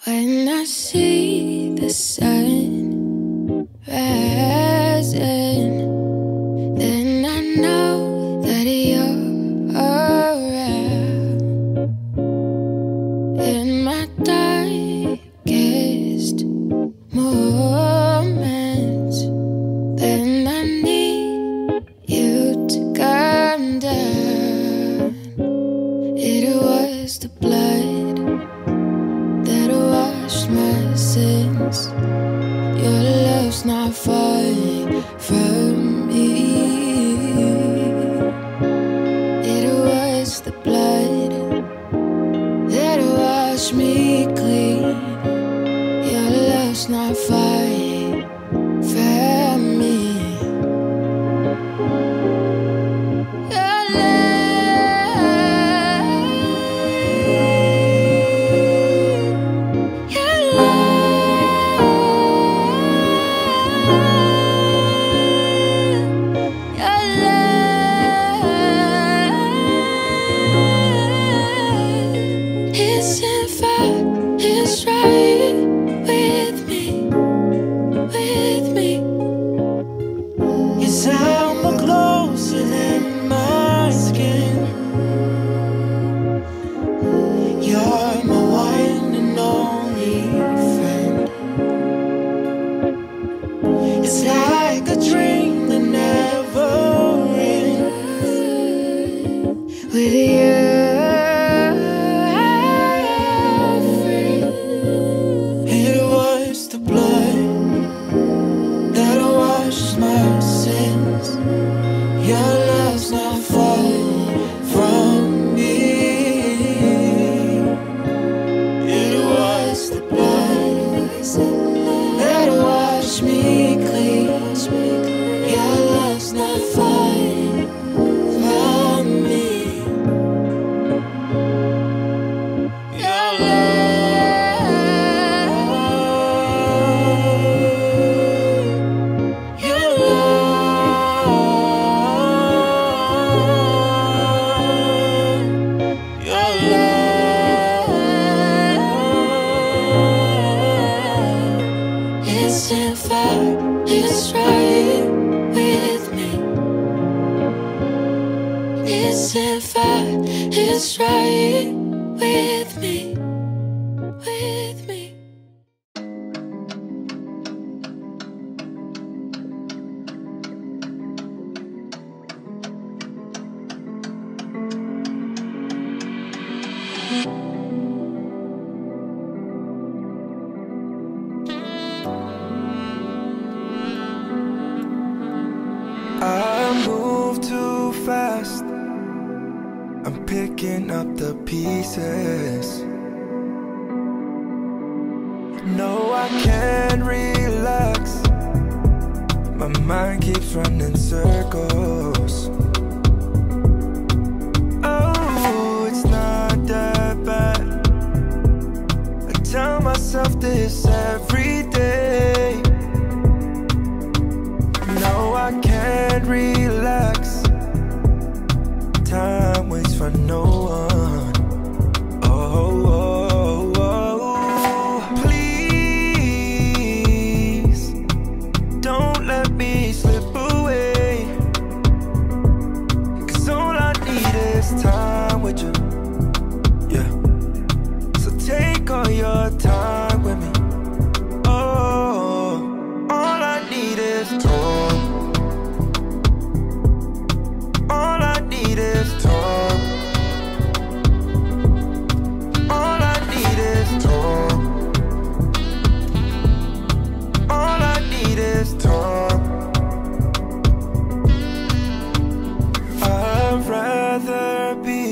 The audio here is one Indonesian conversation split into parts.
When I see the sun rising, then I know that you're around. In my darkest moments, then I need you to come down. It was the blood that washed my sins. Your love's not far from me. It was the blood that washed me clean. Your love's not far from me. Your His fire is right with me, with me. Yes, I'm more closer than my skin. You're my one and only friend. It's like a dream that never ends. With you is right with me. His fire is right with me, with me. I move too fast, I'm picking up the pieces. No, I can't relax, my mind keeps running circles. Oh, it's not that bad, I tell myself this every day. No, I can't relax, time waits for no one. Oh, oh, oh, please don't let me slip away, 'cause all I need is time with you. Yeah, so take all your time with me. Oh, all I need is time. All I need is time. All I need is time. All I need is time. I'd rather be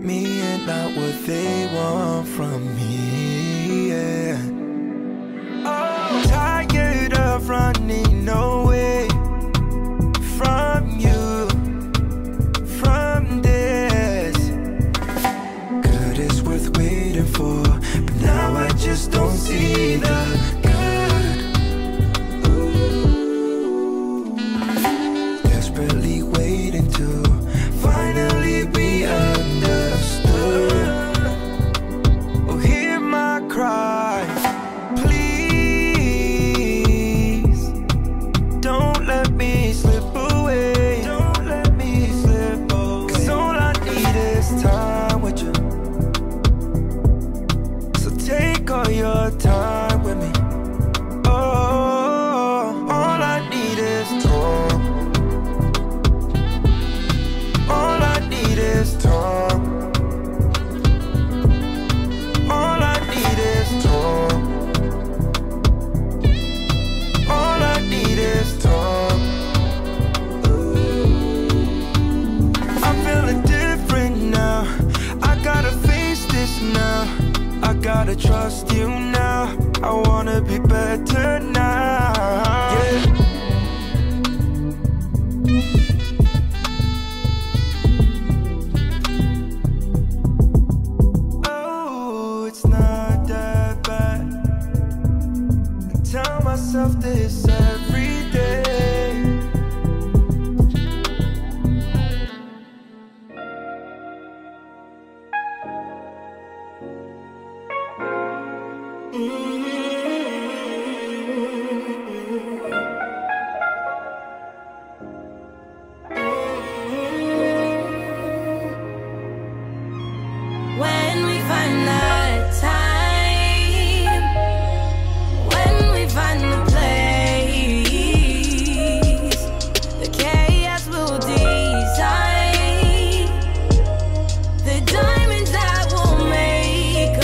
me and not what they want from me. Yeah. I'm tired of running away from you, from this. Good is worth waiting for, but now I just don't see the good. Ooh. Desperately waiting to finally be understood. Oh, here I gotta trust you now. I wanna be better now. Yeah. Oh, it's not that bad. I tell myself this every day. When we find the time, when we find the place, the chaos will design the diamonds that will make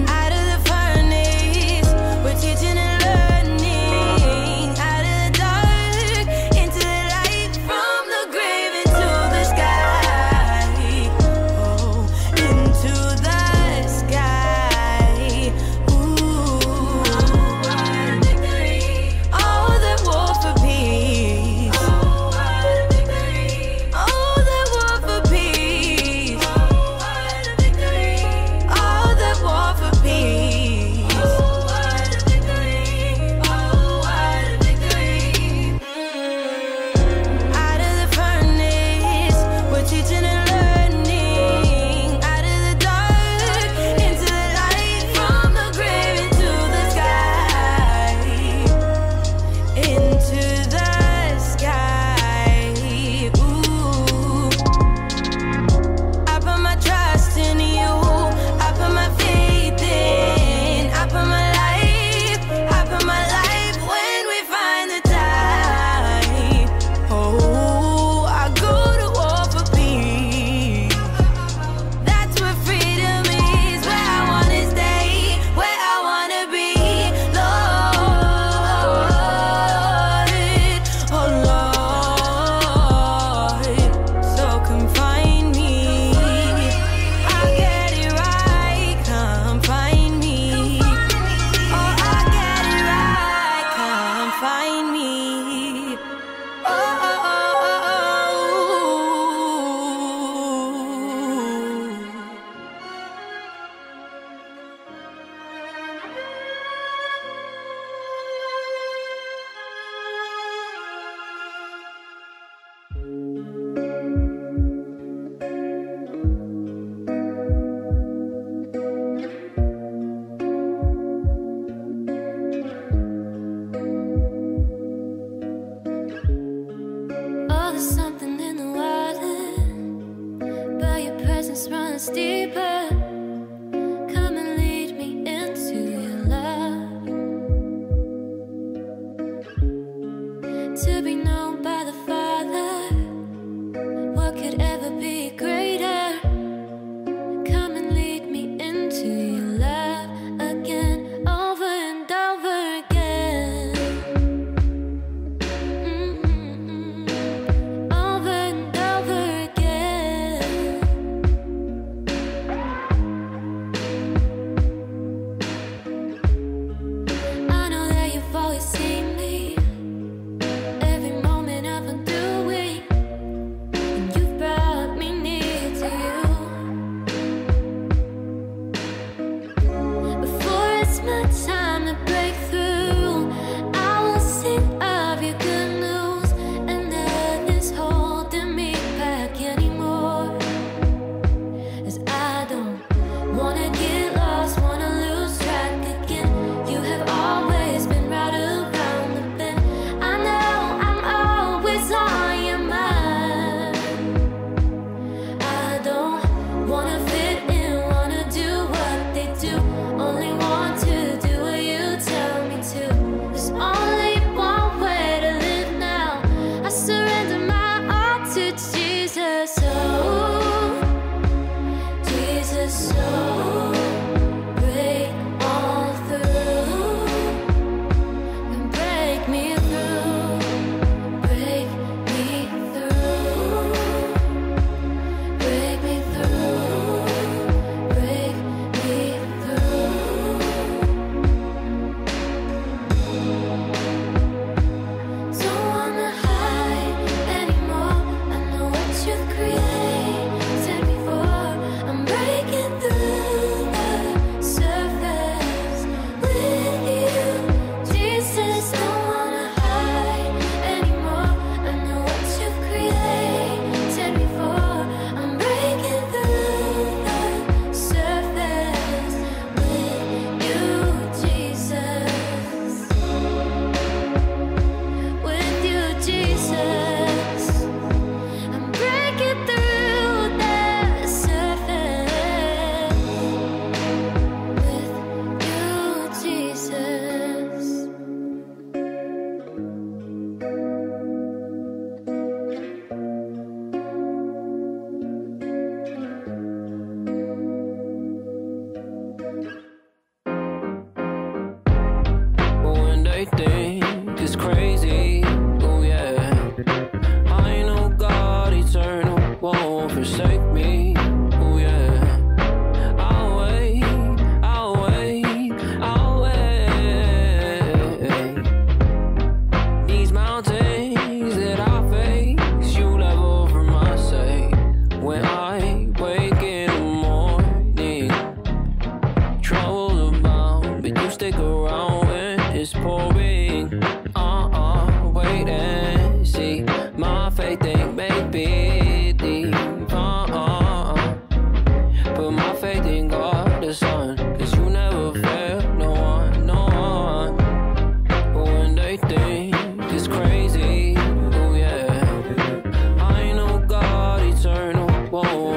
out of the furnace, we're teaching and learning. Out of the dark into the light, from the grave into the sky. Oh, into the sky. Ooh, what a victory! Oh, that war for peace. Oh, what a victory! Oh, that war for peace. Oh, what a victory! Oh, that war for peace. Oh, what a victory! Oh, what a victory! Out of the furnace, we're teaching and learning. Out of the dark into the light, from the grave into the sky. Into the sky. Ooh, I put my trust in you. I put my faith in. I put my life. I put my life when we find the time. Oh, I go to war for peace. That's where freedom is. Where I wanna stay. Where I wanna be. Lord, oh Lord, so come find me. I'll get it right. Come find me. Oh, I'll get it right. Come find me. Oh, oh, oh, oh, oh, there's something in the water, but your presence runs deeper. Come and lead me into your love, to be known by the Father. What could ever be greater? Come and lead me into your love again, over and over again. Over and over again.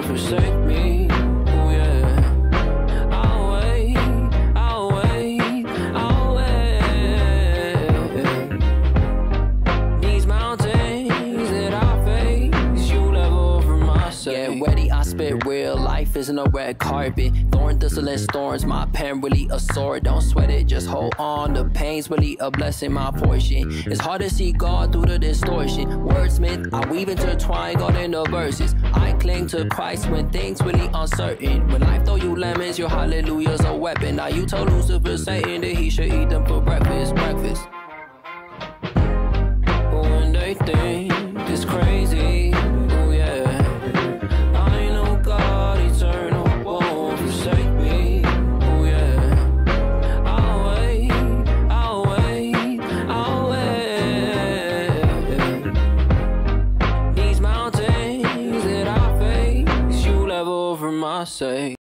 forsake me. Oh yeah. I'll wait, I'll wait, I'll wait. These mountains that I face, you level over my sake. Get ready, I spit real. Life isn't a red carpet. Thorn, thistle, and storms. My pen really a sword. Don't sweat it, just hold on. The pain's really a blessing, my portion. It's hard to see God through the distortion. Wordsmith, I weave intertwine God in the verses. I cling to Christ when things really uncertain. When life throw you lemons, your hallelujah's a weapon. Now you told Lucifer, Satan, that he should eat them for breakfast. When they think it's crazy, oh yeah. I know God eternal won't forsake me, oh yeah. I'll wait, I'll wait, I'll wait. These mountains that I face, you level over my sake.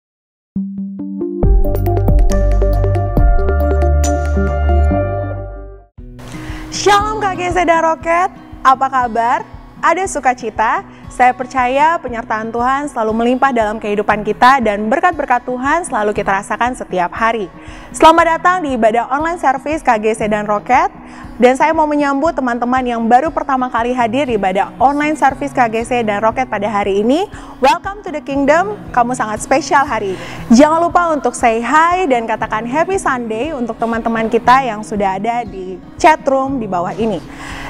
Shalom KGC dan Roket, apa kabar? Ada sukacita? Saya percaya penyertaan Tuhan selalu melimpah dalam kehidupan kita dan berkat-berkat Tuhan selalu kita rasakan setiap hari. Selamat datang di ibadah online service KGC dan Roket. Dan saya mau menyambut teman-teman yang baru pertama kali hadir di ibadah online service KGC dan Roket pada hari ini. Welcome to the kingdom, kamu sangat spesial hari ini. Jangan lupa untuk say hi dan katakan happy Sunday untuk teman-teman kita yang sudah ada di chat room di bawah ini.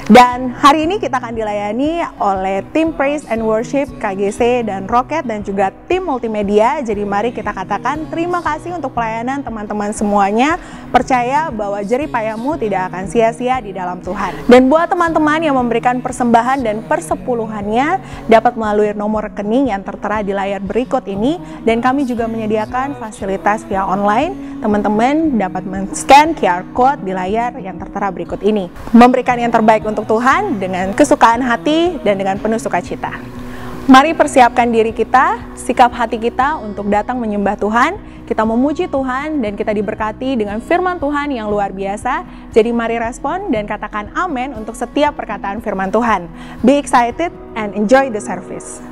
Dan hari ini kita akan dilayani oleh tim Praise and Worship KGC dan Roket dan juga tim multimedia. Jadi mari kita katakan terima kasih untuk pelayanan teman-teman semuanya. Percaya bahwa jerih payahmu tidak akan sia-sia di dalam Tuhan. Dan buat teman-teman yang memberikan persembahan dan persepuluhannya dapat melalui nomor rekening yang tertera di layar berikut ini. Dan kami juga menyediakan fasilitas via online. Teman-teman dapat men-scan QR Code di layar yang tertera berikut ini. Memberikan yang terbaik untuk Tuhan dengan kesukaan hati dan dengan penuh sukacita. Mari persiapkan diri kita, sikap hati kita untuk datang menyembah Tuhan. Kita memuji Tuhan dan kita diberkati dengan firman Tuhan yang luar biasa. Jadi mari respon dan katakan amin untuk setiap perkataan firman Tuhan. Be excited and enjoy the service.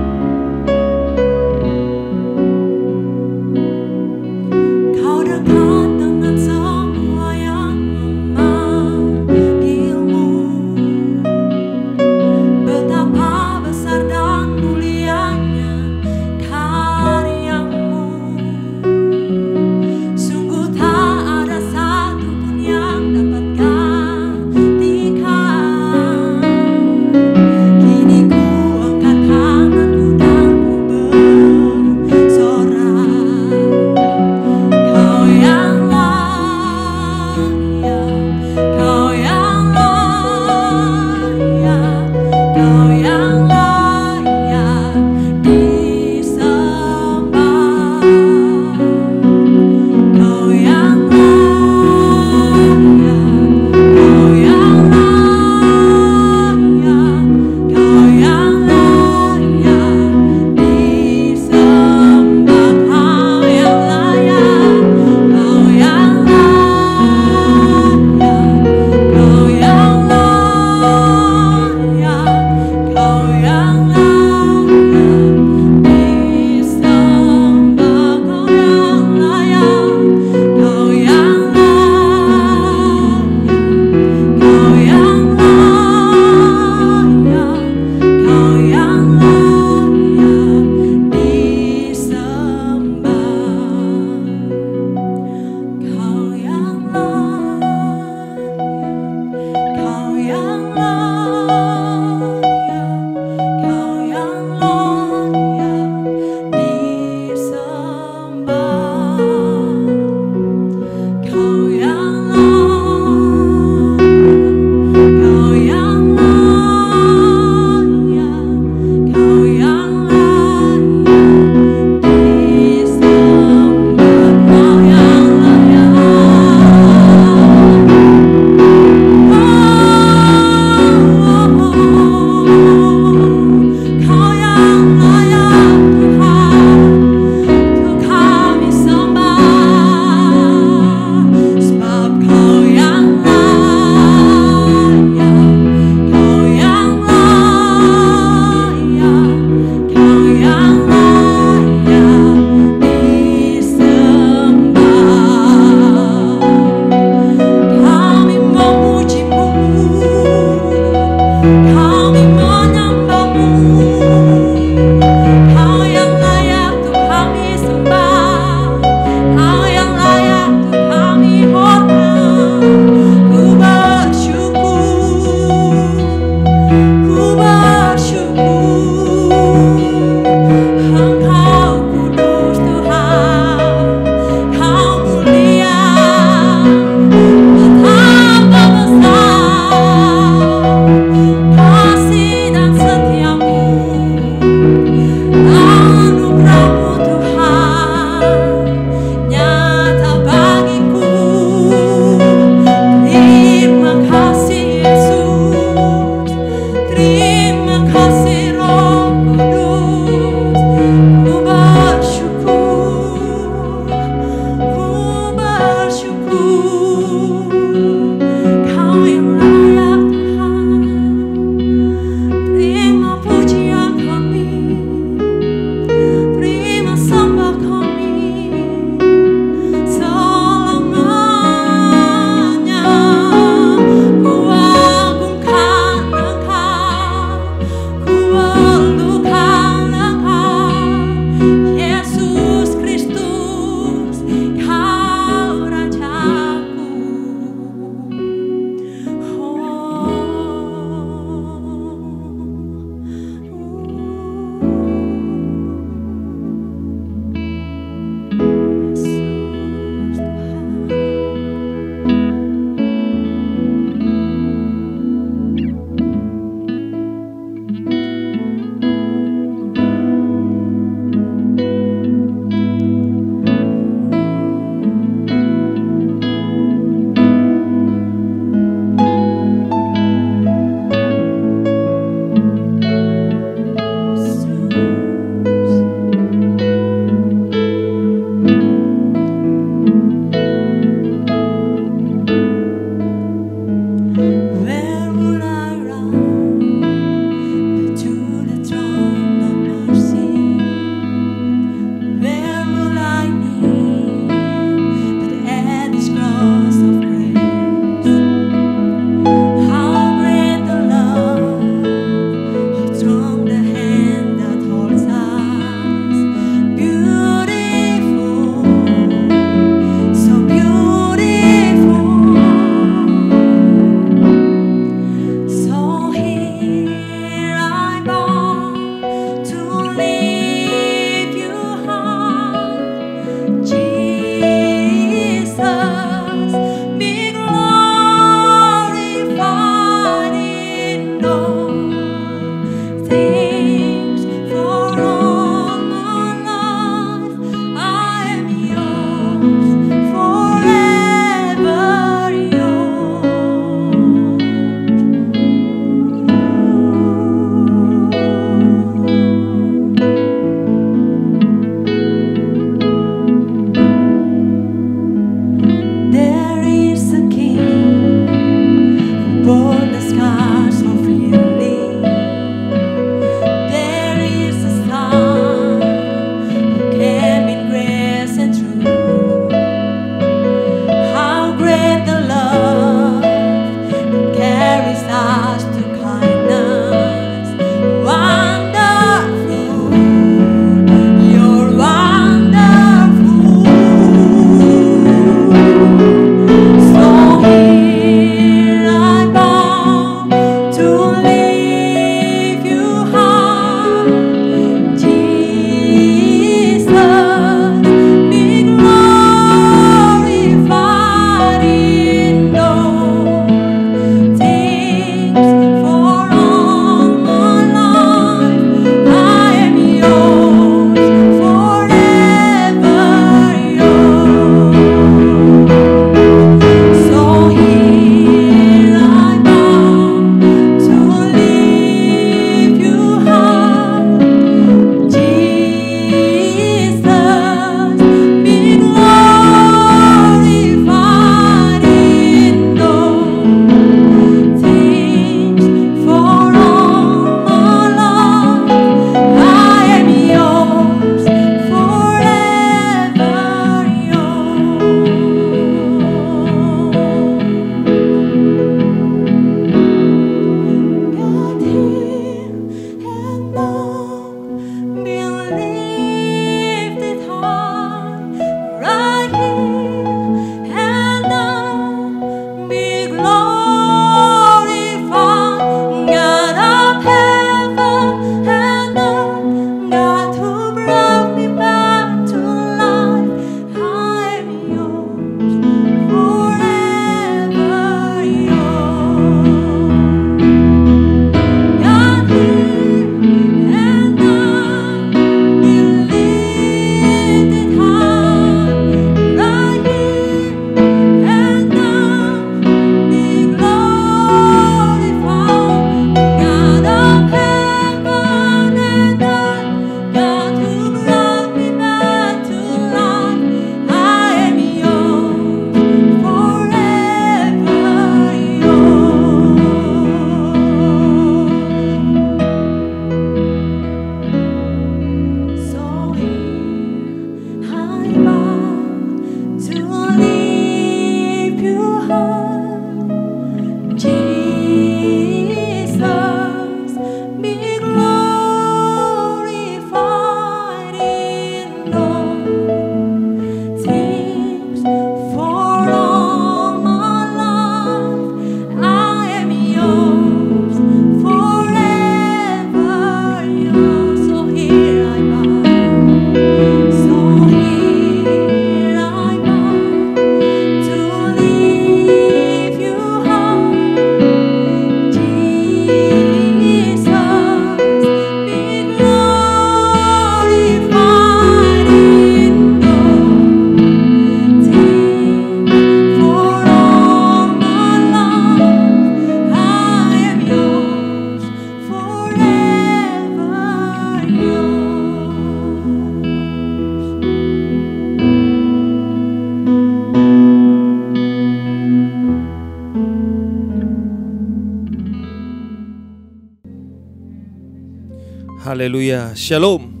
Haleluya, Shalom.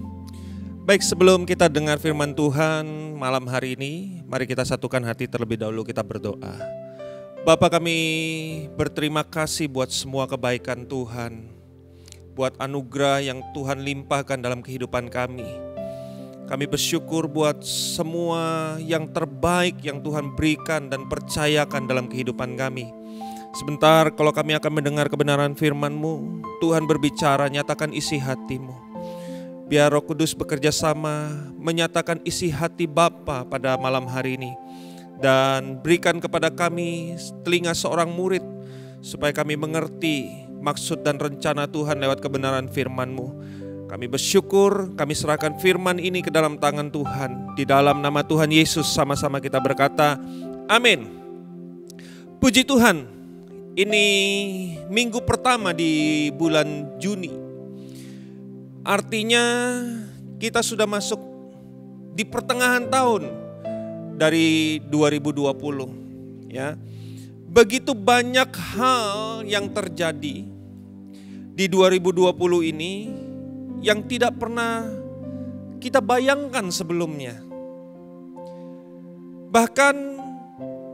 Baik, sebelum kita dengar firman Tuhan malam hari ini, mari kita satukan hati terlebih dahulu, kita berdoa. Bapa, kami berterima kasih buat semua kebaikan Tuhan, buat anugerah yang Tuhan limpahkan dalam kehidupan kami. Kami bersyukur buat semua yang terbaik yang Tuhan berikan dan percayakan dalam kehidupan kami. Sebentar kalau kami akan mendengar kebenaran firman-Mu, Tuhan berbicara, nyatakan isi hati-Mu. Biar Roh Kudus bekerja sama, menyatakan isi hati Bapa pada malam hari ini. Dan berikan kepada kami telinga seorang murid, supaya kami mengerti maksud dan rencana Tuhan lewat kebenaran firman-Mu. Kami bersyukur, kami serahkan firman ini ke dalam tangan Tuhan. Di dalam nama Tuhan Yesus sama-sama kita berkata, amin. Puji Tuhan. Ini minggu pertama di bulan Juni. Artinya kita sudah masuk di pertengahan tahun dari 2020 ya. Begitu banyak hal yang terjadi di 2020 ini yang tidak pernah kita bayangkan sebelumnya. Bahkan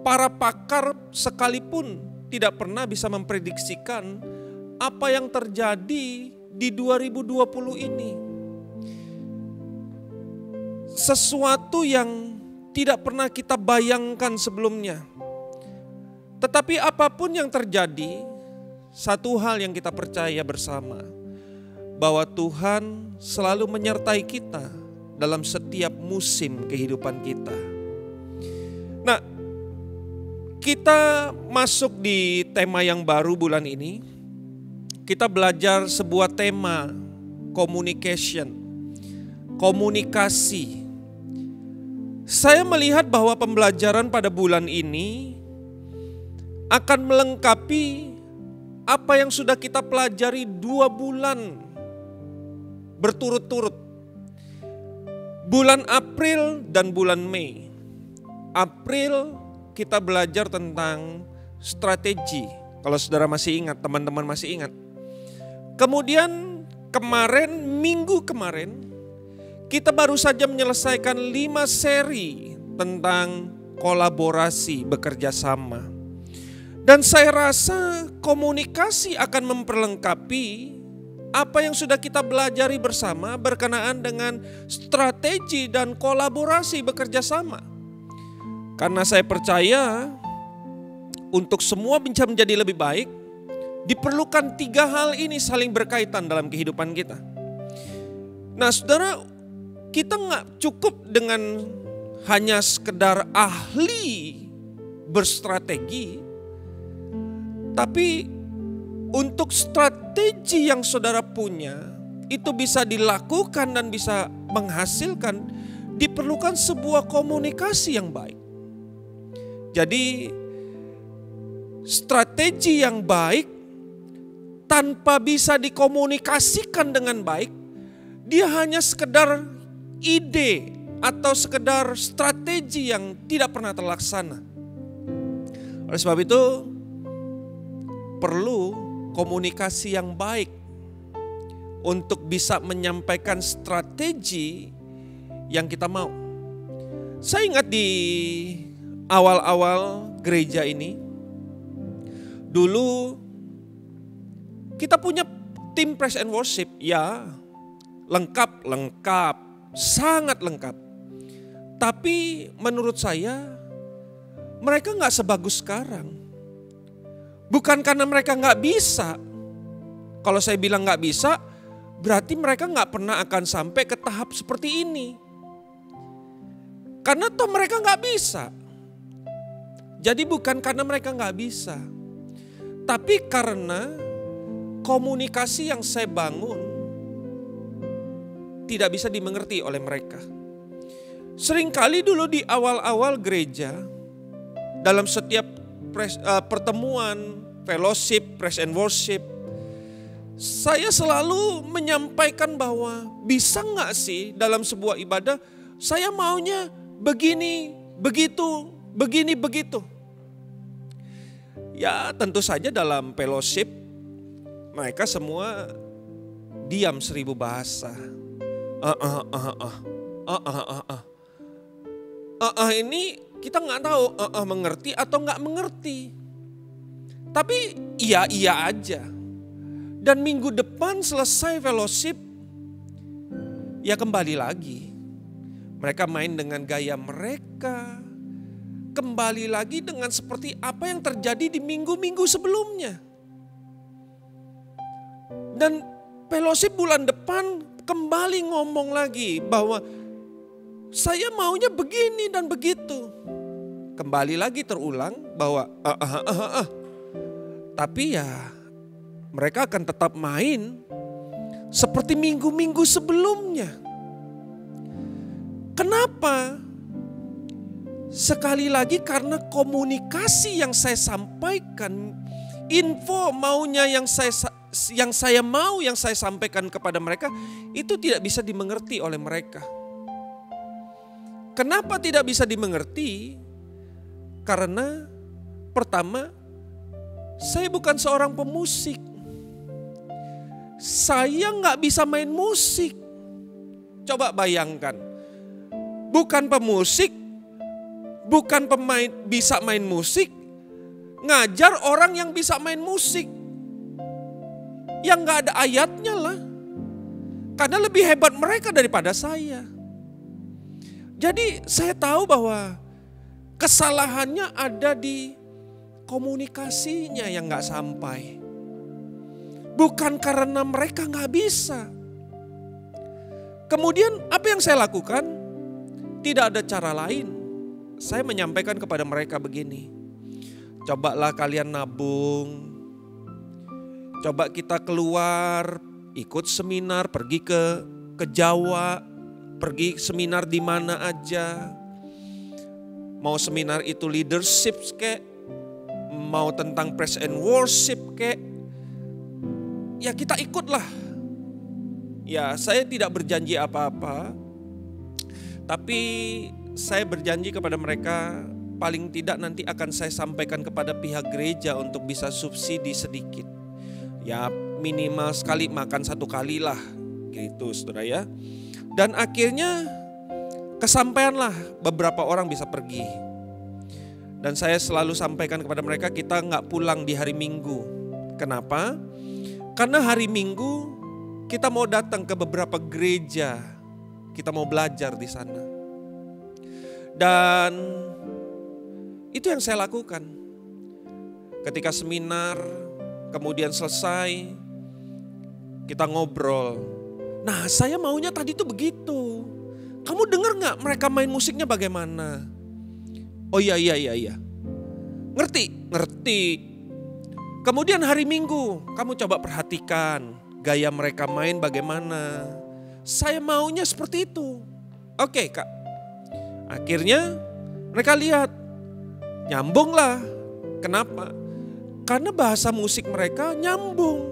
para pakar sekalipun tidak pernah bisa memprediksikan apa yang terjadi di 2020 ini. Sesuatu yang tidak pernah kita bayangkan sebelumnya. Tetapi apapun yang terjadi, satu hal yang kita percaya bersama, bahwa Tuhan selalu menyertai kita dalam setiap musim kehidupan kita. Nah, kita masuk di tema yang baru bulan ini. Kita belajar sebuah tema communication, komunikasi. Saya melihat bahwa pembelajaran pada bulan ini akan melengkapi apa yang sudah kita pelajari 2 bulan berturut-turut. Bulan April dan bulan Mei. April kita belajar tentang strategi. Kalau saudara masih ingat, teman-teman masih ingat. Kemudian minggu kemarin, kita baru saja menyelesaikan 5 seri tentang kolaborasi, bekerja sama. Dan saya rasa komunikasi akan memperlengkapi apa yang sudah kita pelajari bersama berkenaan dengan strategi dan kolaborasi bekerja sama. Karena saya percaya untuk semua bisa menjadi lebih baik, diperlukan 3 hal ini saling berkaitan dalam kehidupan kita. Nah saudara, kita gak cukup dengan hanya sekedar ahli berstrategi, tapi untuk strategi yang saudara punya itu bisa dilakukan dan bisa menghasilkan, diperlukan sebuah komunikasi yang baik. Jadi strategi yang baik tanpa bisa dikomunikasikan dengan baik, dia hanya sekedar ide atau sekedar strategi yang tidak pernah terlaksana. Oleh sebab itu perlu komunikasi yang baik untuk bisa menyampaikan strategi yang kita mau. Saya ingat di awal-awal gereja ini, dulu kita punya tim praise and worship, ya lengkap, sangat lengkap. Tapi menurut saya mereka gak sebagus sekarang. Bukan karena mereka gak bisa. Kalau saya bilang gak bisa, berarti mereka gak pernah akan sampai ke tahap seperti ini. Karena toh mereka gak bisa. Jadi bukan karena mereka gak bisa, tapi karena komunikasi yang saya bangun tidak bisa dimengerti oleh mereka. Seringkali dulu di awal-awal gereja, dalam setiap pertemuan, fellowship, praise and worship, saya selalu menyampaikan bahwa bisa gak sih dalam sebuah ibadah, saya maunya begini, begitu, begini, begitu. Ya tentu saja dalam fellowship mereka semua diam 1000 bahasa. Ini kita nggak tahu mengerti atau nggak mengerti. Tapi iya aja. Dan minggu depan selesai fellowship, ya kembali lagi. Mereka main dengan gaya mereka. Kembali lagi dengan seperti apa yang terjadi di minggu-minggu sebelumnya. Dan fellowship bulan depan kembali ngomong lagi bahwa saya maunya begini dan begitu. Kembali lagi terulang bahwa tapi ya mereka akan tetap main seperti minggu-minggu sebelumnya. Kenapa? Sekali lagi karena komunikasi yang saya sampaikan, info maunya yang saya sampaikan kepada mereka itu tidak bisa dimengerti oleh mereka. Kenapa tidak bisa dimengerti? Karena pertama, saya bukan seorang pemusik. Saya nggak bisa main musik. Coba bayangkan, bukan pemusik, bukan pemain bisa main musik, ngajar orang yang bisa main musik. Yang nggak ada ayatnya lah. Karena lebih hebat mereka daripada saya. Jadi saya tahu bahwa kesalahannya ada di komunikasinya yang nggak sampai. Bukan karena mereka nggak bisa. Kemudian apa yang saya lakukan? Tidak ada cara lain. Saya menyampaikan kepada mereka begini. Cobalah kalian nabung. Coba kita keluar, ikut seminar, pergi ke Jawa, pergi seminar di mana aja. Mau seminar itu leadership kek, mau tentang praise and worship kek. Ya kita ikutlah. Ya saya tidak berjanji apa-apa. Tapi saya berjanji kepada mereka paling tidak nanti akan saya sampaikan kepada pihak gereja untuk bisa subsidi sedikit. Ya minimal sekali makan 1 kali lah gitu saudara ya. Dan akhirnya kesampaianlah beberapa orang bisa pergi. Dan saya selalu sampaikan kepada mereka kita gak pulang di hari Minggu. Kenapa? Karena hari Minggu kita mau datang ke beberapa gereja. Kita mau belajar di sana. Dan itu yang saya lakukan. Ketika seminar kemudian selesai, kita ngobrol. Nah saya maunya tadi tuh begitu. Kamu dengar gak mereka main musiknya bagaimana? Oh iya. Ngerti. Kemudian hari Minggu kamu coba perhatikan gaya mereka main bagaimana. Saya maunya seperti itu. Oke kak. Akhirnya mereka lihat. Nyambung lah. Kenapa? Karena bahasa musik mereka nyambung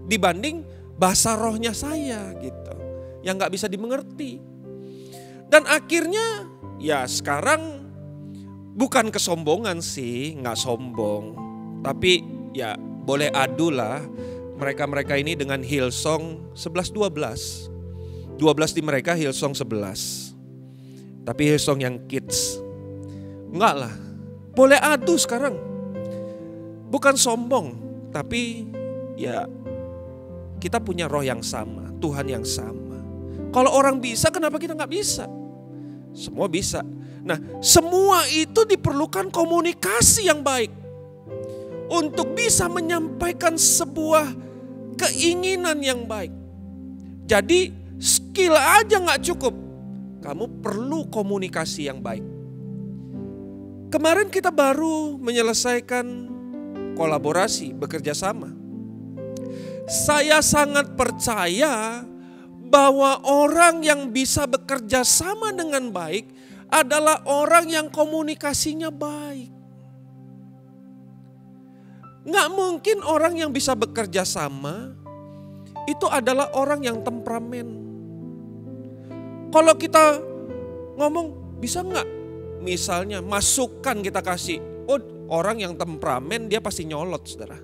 dibanding bahasa rohnya saya gitu. Yang gak bisa dimengerti. Dan akhirnya ya sekarang bukan kesombongan sih, gak sombong. Tapi ya boleh adu lah mereka-mereka ini dengan Hillsong 11-12. 12 di mereka Hillsong 11. Tapi Hillsong yang kids. Enggak lah, boleh adu sekarang. Bukan sombong, tapi ya kita punya roh yang sama, Tuhan yang sama. Kalau orang bisa, kenapa kita gak bisa? Semua bisa. Nah, semua itu diperlukan komunikasi yang baik. Untuk bisa menyampaikan sebuah keinginan yang baik. Jadi skill aja gak cukup. Kamu perlu komunikasi yang baik. Kemarin kita baru menyelesaikan kolaborasi, bekerja sama. Saya sangat percaya bahwa orang yang bisa bekerja sama dengan baik adalah orang yang komunikasinya baik. Nggak mungkin orang yang bisa bekerja sama itu adalah orang yang temperamen. Kalau kita ngomong bisa nggak? Misalnya masukan kita kasih, oh orang yang temperamen dia pasti nyolot saudara.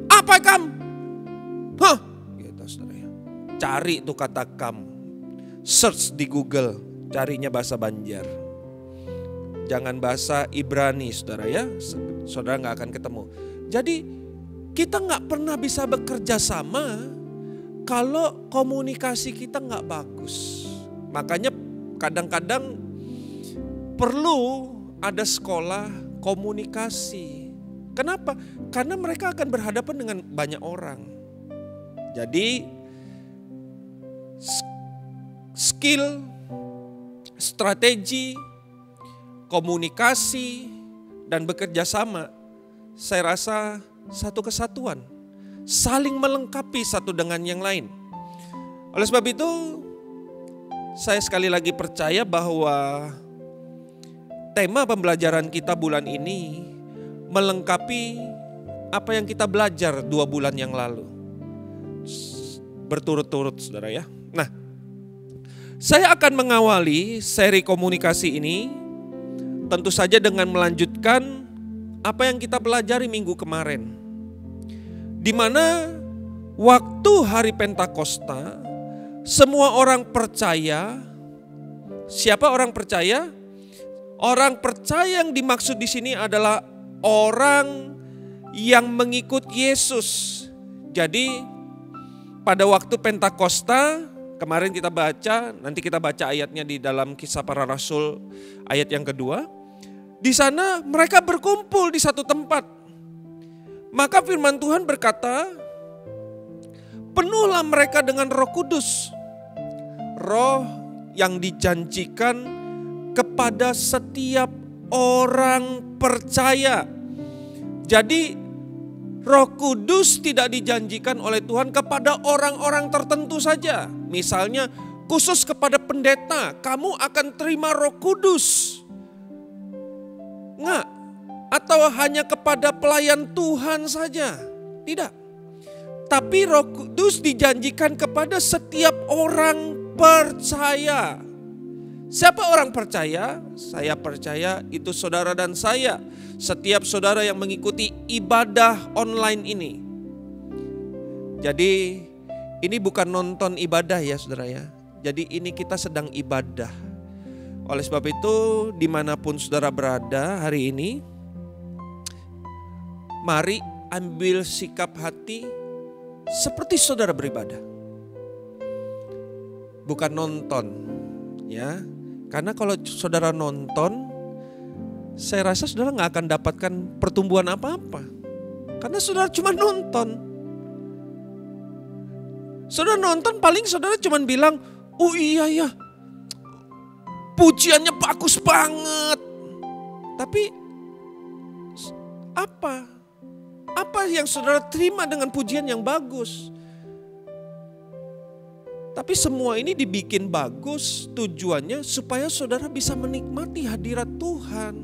Apa kamu? Hah? Gitu saudara ya. cari tuh kata kam. Search di Google, carinya bahasa Banjar. Jangan bahasa Ibrani, saudara ya. Saudara gak akan ketemu. Jadi kita gak pernah bisa bekerja sama kalau komunikasi kita gak bagus. Makanya kadang-kadang perlu ada sekolah komunikasi. Kenapa? Karena mereka akan berhadapan dengan banyak orang. Jadi skill, strategi, komunikasi, dan bekerja sama, saya rasa satu kesatuan, saling melengkapi satu dengan yang lain. Oleh sebab itu, saya sekali lagi percaya bahwa tema pembelajaran kita bulan ini melengkapi apa yang kita belajar 2 bulan yang lalu. Berturut-turut, saudara ya. Nah, saya akan mengawali seri komunikasi ini tentu saja dengan melanjutkan apa yang kita pelajari minggu kemarin. Di mana waktu hari Pentakosta, semua orang percaya. Siapa orang percaya? Orang percaya yang dimaksud di sini adalah orang yang mengikut Yesus. Jadi pada waktu Pentakosta, kemarin kita baca, nanti kita baca ayatnya di dalam Kisah Para Rasul ayat yang kedua. Di sana mereka berkumpul di satu tempat. Maka firman Tuhan berkata, penuhlah mereka dengan Roh Kudus. Roh yang dijanjikan kepada setiap orang percaya. Jadi Roh Kudus tidak dijanjikan oleh Tuhan kepada orang-orang tertentu saja. Misalnya khusus kepada pendeta, kamu akan terima Roh Kudus. Enggak. Atau hanya kepada pelayan Tuhan saja. Tidak. Tapi Roh Kudus dijanjikan kepada setiap orang percaya. Siapa orang percaya? Saya percaya itu saudara dan saya. Setiap saudara yang mengikuti ibadah online ini. Jadi ini bukan nonton ibadah ya saudara ya. Jadi ini kita sedang ibadah. Oleh sebab itu dimanapun saudara berada hari ini, mari ambil sikap hati seperti saudara beribadah. Bukan nonton ya. Karena kalau saudara nonton, saya rasa saudara gak akan dapatkan pertumbuhan apa-apa. Karena saudara cuma nonton. Saudara nonton paling saudara cuma bilang, oh iya ya, pujiannya bagus banget. Tapi apa? Apa yang saudara terima dengan pujian yang bagus? Tapi semua ini dibikin bagus tujuannya supaya saudara bisa menikmati hadirat Tuhan.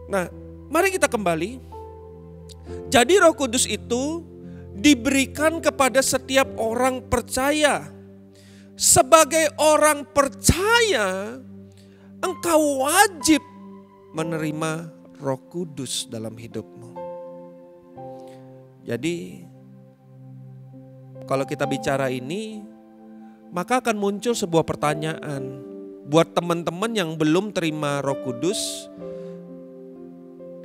Nah, mari kita kembali. Jadi Roh Kudus itu diberikan kepada setiap orang percaya. Sebagai orang percaya, engkau wajib menerima Roh Kudus dalam hidupmu. Jadi kalau kita bicara ini, maka akan muncul sebuah pertanyaan. Buat teman-teman yang belum terima Roh Kudus,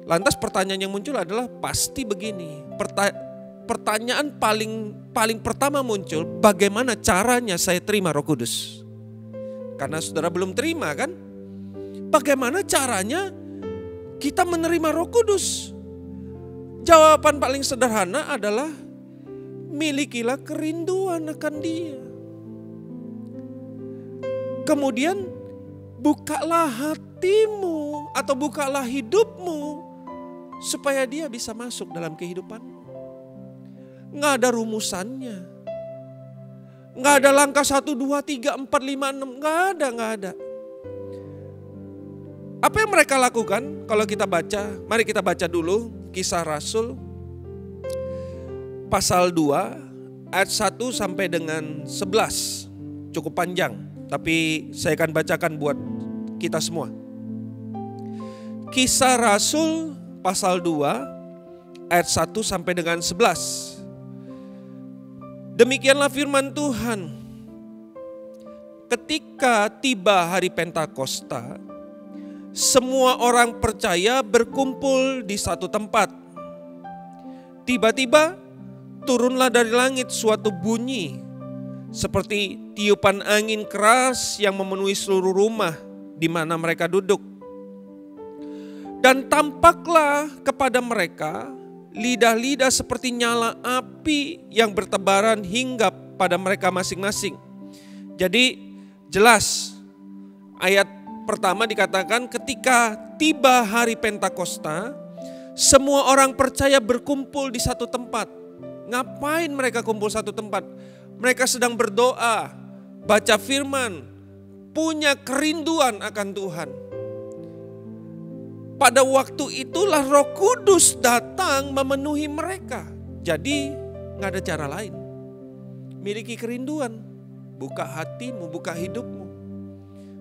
lantas pertanyaan yang muncul adalah pasti begini. Pertanyaan paling pertama muncul, bagaimana caranya saya terima Roh Kudus? Karena saudara belum terima kan? Bagaimana caranya kita menerima Roh Kudus? Jawaban paling sederhana adalah milikilah kerinduan akan Dia. Kemudian bukalah hatimu atau bukalah hidupmu supaya Dia bisa masuk dalam kehidupanmu. Nggak ada rumusannya. Nggak ada langkah 1, 2, 3, 4, 5, 6. Nggak ada. Apa yang mereka lakukan kalau kita baca? Mari kita baca dulu Kisah Rasul pasal 2 ayat 1 sampai dengan 11. Cukup panjang, tapi saya akan bacakan buat kita semua. Kisah Rasul pasal 2 ayat 1 sampai dengan 11. Demikianlah firman Tuhan. Ketika tiba hari Pentakosta, semua orang percaya berkumpul di satu tempat. Tiba-tiba turunlah dari langit suatu bunyi seperti tiupan angin keras yang memenuhi seluruh rumah di mana mereka duduk. Dan tampaklah kepada mereka lidah-lidah seperti nyala api yang bertebaran hingga pada mereka masing-masing. Jadi jelas ayat pertama dikatakan ketika tiba hari Pentakosta, semua orang percaya berkumpul di satu tempat. Ngapain mereka kumpul satu tempat? Mereka sedang berdoa, baca firman, punya kerinduan akan Tuhan. Pada waktu itulah Roh Kudus datang memenuhi mereka. Jadi gak ada cara lain. Miliki kerinduan, buka hatimu, buka hidupmu,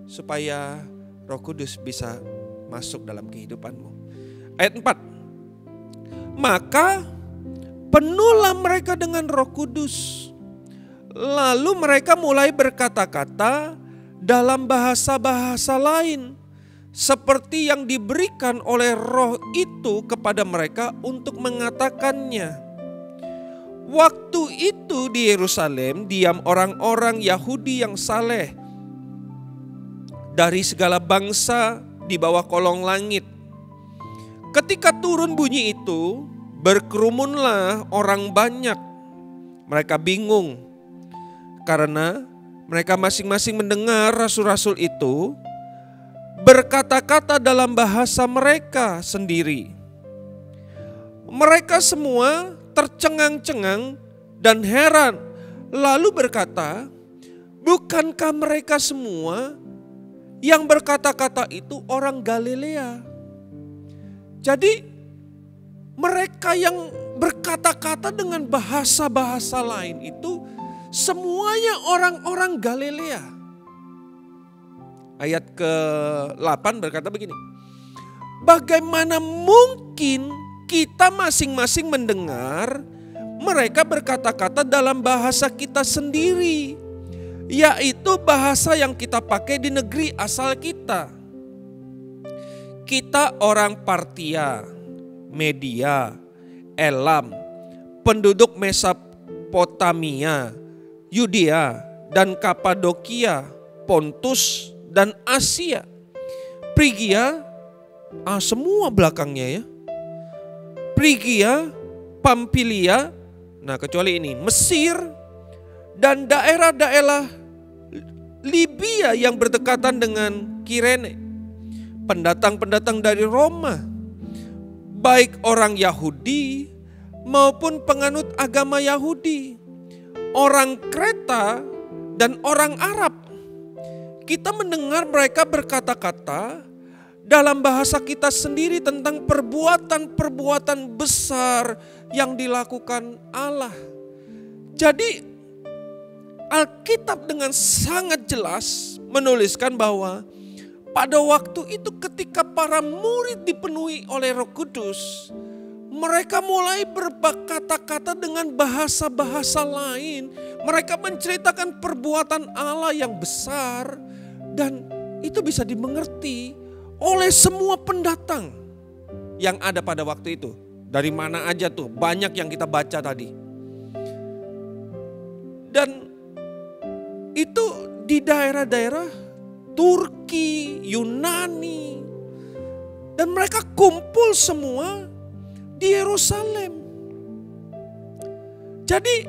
supaya Roh Kudus bisa masuk dalam kehidupanmu. Ayat 4. Maka penuhlah mereka dengan Roh Kudus. Lalu mereka mulai berkata-kata dalam bahasa-bahasa lain, seperti yang diberikan oleh Roh itu kepada mereka untuk mengatakannya. Waktu itu di Yerusalem diam orang-orang Yahudi yang saleh dari segala bangsa di bawah kolong langit. Ketika turun bunyi itu, berkerumunlah orang banyak. Mereka bingung karena mereka masing-masing mendengar rasul-rasul itu berkata-kata dalam bahasa mereka sendiri. Mereka semua tercengang-cengang dan heran, lalu berkata, bukankah mereka semua yang berkata-kata itu orang Galilea? Jadi mereka yang berkata-kata dengan bahasa-bahasa lain itu semuanya orang-orang Galilea. Ayat ke-8 berkata begini. Bagaimana mungkin kita masing-masing mendengar mereka berkata-kata dalam bahasa kita sendiri, yaitu bahasa yang kita pakai di negeri asal kita. Kita orang Partia, Media, Elam, penduduk Mesopotamia, Yudea dan Kapadokia, Pontus dan Asia, Frigia, semua belakangnya ya. Frigia, Pamfilia, nah kecuali ini, Mesir dan daerah-daerah Libya yang berdekatan dengan Kirene. Pendatang-pendatang dari Roma, baik orang Yahudi maupun penganut agama Yahudi, orang Kreta dan orang Arab. Kita mendengar mereka berkata-kata dalam bahasa kita sendiri tentang perbuatan-perbuatan besar yang dilakukan Allah. Jadi Alkitab dengan sangat jelas menuliskan bahwa pada waktu itu ketika para murid dipenuhi oleh Roh Kudus, mereka mulai berkata-kata dengan bahasa-bahasa lain. Mereka menceritakan perbuatan Allah yang besar dan itu bisa dimengerti oleh semua pendatang yang ada pada waktu itu. Dari mana aja tuh, banyak yang kita baca tadi. Dan itu di daerah-daerah Turki, Yunani. Dan mereka kumpul semua di Yerusalem. Jadi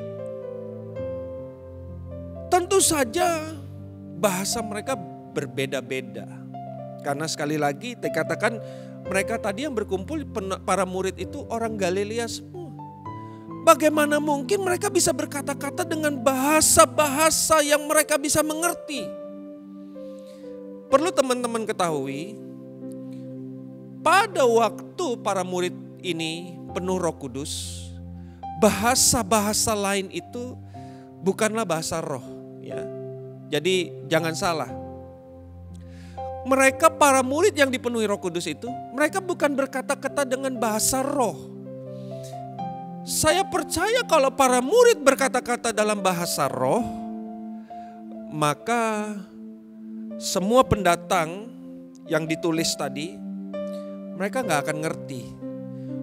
tentu saja bahasa mereka berbeda-beda. Karena sekali lagi dikatakan mereka tadi yang berkumpul, para murid itu orang Galilea semua. Bagaimana mungkin mereka bisa berkata-kata dengan bahasa-bahasa yang mereka bisa mengerti? Perlu teman-teman ketahui, pada waktu para murid ini penuh Roh Kudus, bahasa-bahasa lain itu bukanlah bahasa roh, ya. Jadi jangan salah. Mereka para murid yang dipenuhi Roh Kudus itu, mereka bukan berkata-kata dengan bahasa roh. Saya percaya kalau para murid berkata-kata dalam bahasa roh, maka semua pendatang yang ditulis tadi, mereka gak akan ngerti.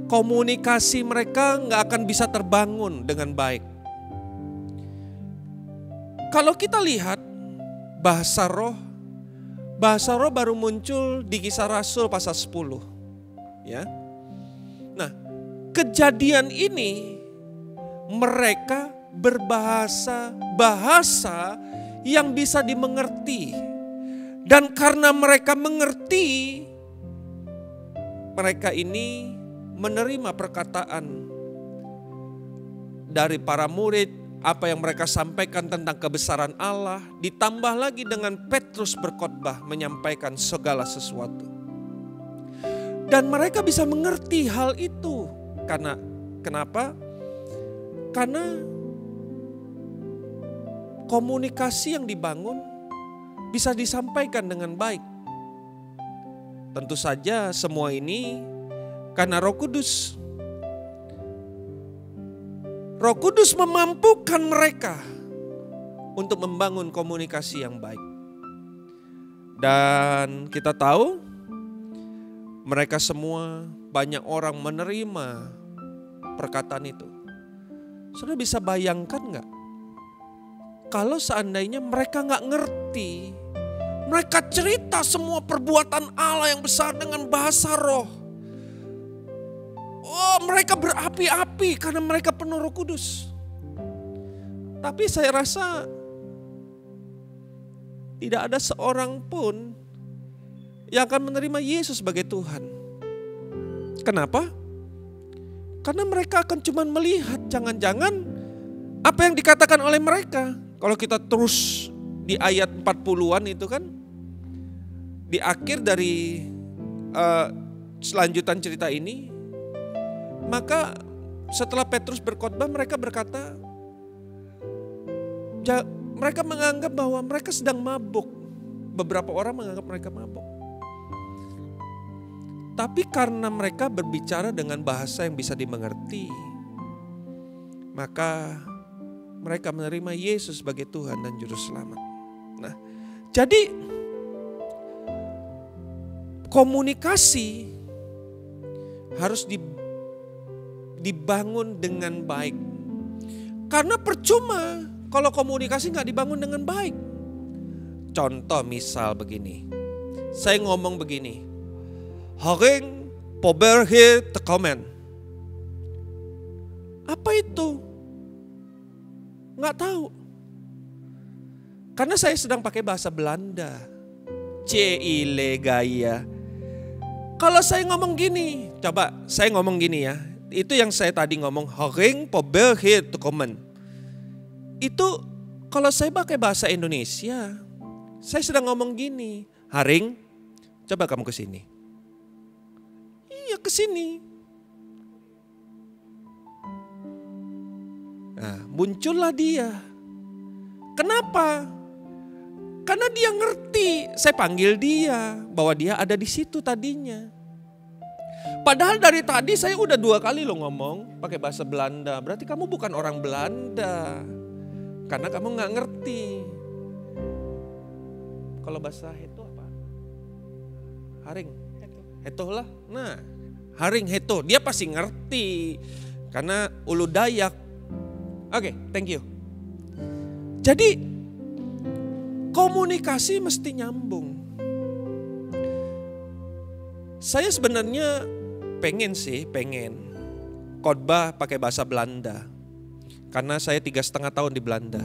Komunikasi mereka gak akan bisa terbangun dengan baik. Kalau kita lihat bahasa roh baru muncul di Kisah Rasul pasal 10. Ya. Nah, kejadian ini mereka bahasa yang bisa dimengerti. Dan karena mereka mengerti, mereka ini menerima perkataan dari para murid, apa yang mereka sampaikan tentang kebesaran Allah, ditambah lagi dengan Petrus berkhotbah menyampaikan segala sesuatu. Dan mereka bisa mengerti hal itu. Kenapa? Karena komunikasi yang dibangun bisa disampaikan dengan baik. Tentu saja semua ini karena Roh Kudus. Roh Kudus memampukan mereka untuk membangun komunikasi yang baik. Dan kita tahu mereka semua, banyak orang menerima perkataan itu. Saudara bisa bayangkan gak? Kalau seandainya mereka gak ngerti, mereka cerita semua perbuatan Allah yang besar dengan bahasa roh. Oh, mereka berapi-api karena mereka penuh Roh Kudus. Tapi saya rasa tidak ada seorang pun yang akan menerima Yesus sebagai Tuhan. Kenapa? Karena mereka akan cuma melihat, jangan-jangan apa yang dikatakan oleh mereka. Kalau kita terus di ayat 40-an itu kan, di akhir dari selanjutan cerita ini, maka setelah Petrus berkhotbah mereka berkata, mereka menganggap bahwa mereka sedang mabuk. Beberapa orang menganggap mereka mabuk. Tapi karena mereka berbicara dengan bahasa yang bisa dimengerti, maka mereka menerima Yesus sebagai Tuhan dan Juru Selamat. Nah, jadi komunikasi harus dibangun dengan baik. Karena percuma kalau komunikasi nggak dibangun dengan baik. Contoh misal begini, saya ngomong begini, Haring poberhe tekomen. Apa itu? Nggak tahu. Karena saya sedang pakai bahasa Belanda. Cile gaya. Kalau saya ngomong gini, coba saya ngomong gini ya. Itu yang saya tadi ngomong, Haring poberhe tekomen. Itu kalau saya pakai bahasa Indonesia, saya sedang ngomong gini, Haring, coba kamu ke sini. Iya, ke sini. Nah, muncullah dia. Kenapa? Karena dia ngerti, saya panggil dia bahwa dia ada di situ tadinya. Padahal dari tadi saya udah 2 kali loh ngomong pakai bahasa Belanda. Berarti kamu bukan orang Belanda. Karena kamu gak ngerti. Kalau bahasa Heto apa? Haring. Heto lah. Nah, Haring Heto. Dia pasti ngerti. Karena Ulu Dayak. Oke, thank you. Jadi komunikasi mesti nyambung. Saya sebenarnya pengen khotbah pakai bahasa Belanda. Karena saya 3,5 tahun di Belanda.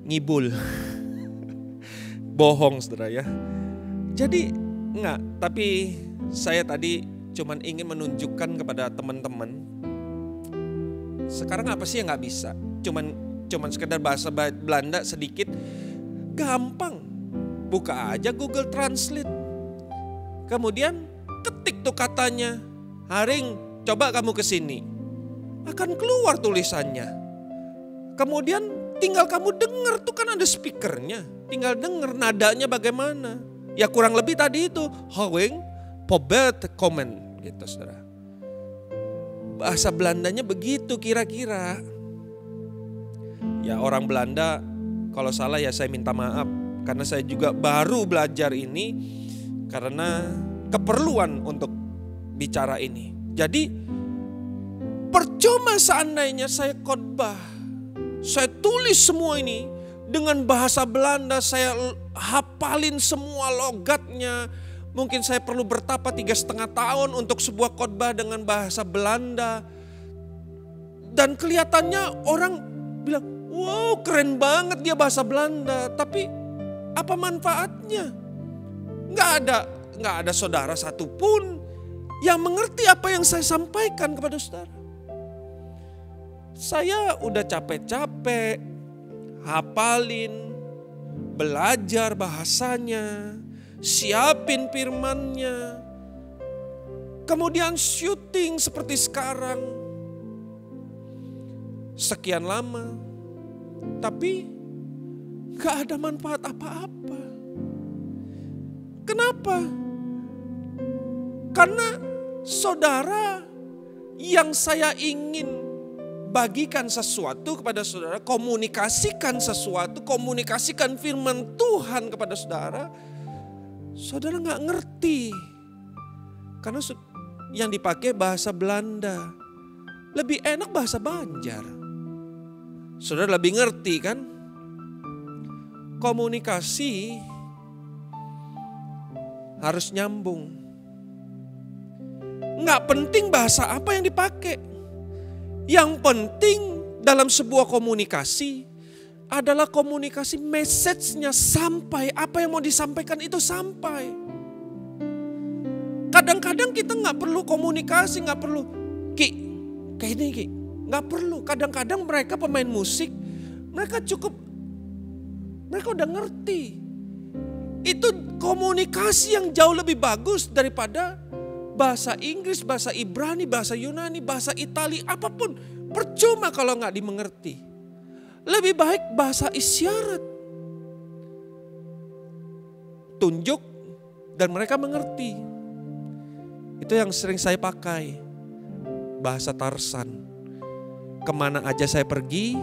Ngibul. Bohong saudara ya. Jadi enggak, tapi saya tadi cuman ingin menunjukkan kepada teman-teman. Sekarang apa sih yang gak bisa? Cuman sekedar bahasa Belanda sedikit. Gampang. Buka aja Google Translate. Kemudian ketik tuh katanya. Haring, coba kamu ke sini. Akan keluar tulisannya. Kemudian tinggal kamu dengar tuh kan ada speakernya. Tinggal dengar nadanya bagaimana. Ya kurang lebih tadi itu. Haring, pobet, komen. Gitu saudara. bahasa Belandanya begitu kira-kira. Ya orang Belanda kalau salah ya saya minta maaf. Karena saya juga baru belajar ini karena keperluan untuk bicara ini. Jadi percuma seandainya saya khotbah, saya tulis semua ini dengan bahasa Belanda, saya hafalin semua logatnya. Mungkin saya perlu bertapa 3,5 tahun untuk sebuah khotbah dengan bahasa Belanda. Dan kelihatannya orang bilang, wow keren banget dia bahasa Belanda. Tapi apa manfaatnya? Nggak ada saudara satupun yang mengerti apa yang saya sampaikan kepada saudara. Saya udah capek-capek hafalin, belajar bahasanya, siapin firmannya, kemudian syuting seperti sekarang. Sekian lama, tapi gak ada manfaat apa-apa. Kenapa? Karena saudara yang saya ingin bagikan sesuatu kepada saudara, komunikasikan sesuatu, komunikasikan firman Tuhan kepada saudara, saudara gak ngerti. Karena yang dipakai bahasa Belanda, lebih enak bahasa Banjar. Saudara lebih ngerti kan? Komunikasi harus nyambung. Nggak penting bahasa apa yang dipakai. Yang penting dalam sebuah komunikasi adalah komunikasi message-nya sampai, apa yang mau disampaikan itu sampai. Kadang-kadang kita nggak perlu komunikasi, nggak perlu Ki, kayak ini Ki, nggak perlu. Kadang-kadang mereka pemain musik, mereka udah ngerti. Itu komunikasi yang jauh lebih bagus daripada bahasa Inggris, bahasa Ibrani, bahasa Yunani, bahasa Itali, apapun. Percuma kalau nggak dimengerti. Lebih baik bahasa isyarat. Tunjuk dan mereka mengerti. Itu yang sering saya pakai. Bahasa Tarsan. Kemana aja saya pergi,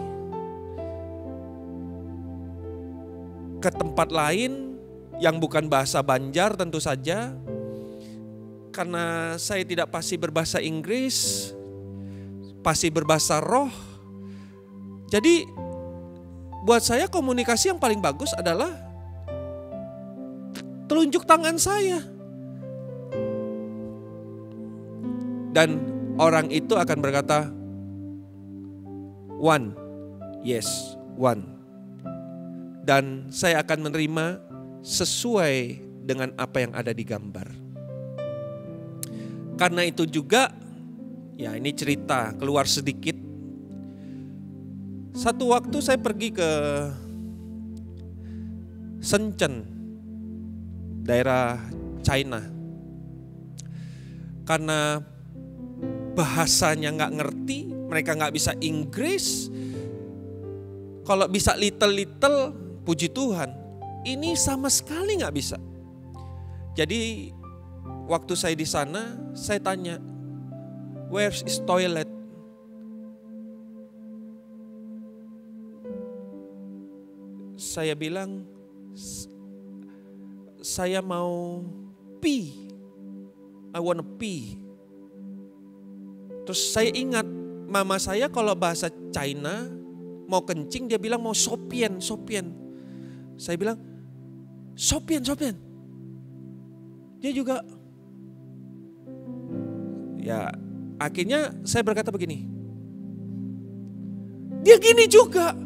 ke tempat lain yang bukan bahasa Banjar tentu saja. Karena saya tidak pasti berbahasa Inggris, pasti berbahasa roh. Jadi buat saya komunikasi yang paling bagus adalah telunjuk tangan saya. Dan orang itu akan berkata, one, yes, one. Dan saya akan menerima sesuai dengan apa yang ada di gambar. Karena itu juga, ya ini cerita keluar sedikit. Satu waktu saya pergi ke Shenzhen, daerah China. Karena bahasanya nggak ngerti, mereka nggak bisa Inggris. Kalau bisa little, puji Tuhan. Ini sama sekali nggak bisa. Jadi waktu saya di sana, saya tanya, where is toilet? Saya bilang, saya mau pee. I wanna pee. Terus saya ingat, mama saya kalau bahasa China, mau kencing dia bilang mau sopian. Saya bilang, sopian. Dia juga, ya akhirnya saya berkata begini. Dia gini juga,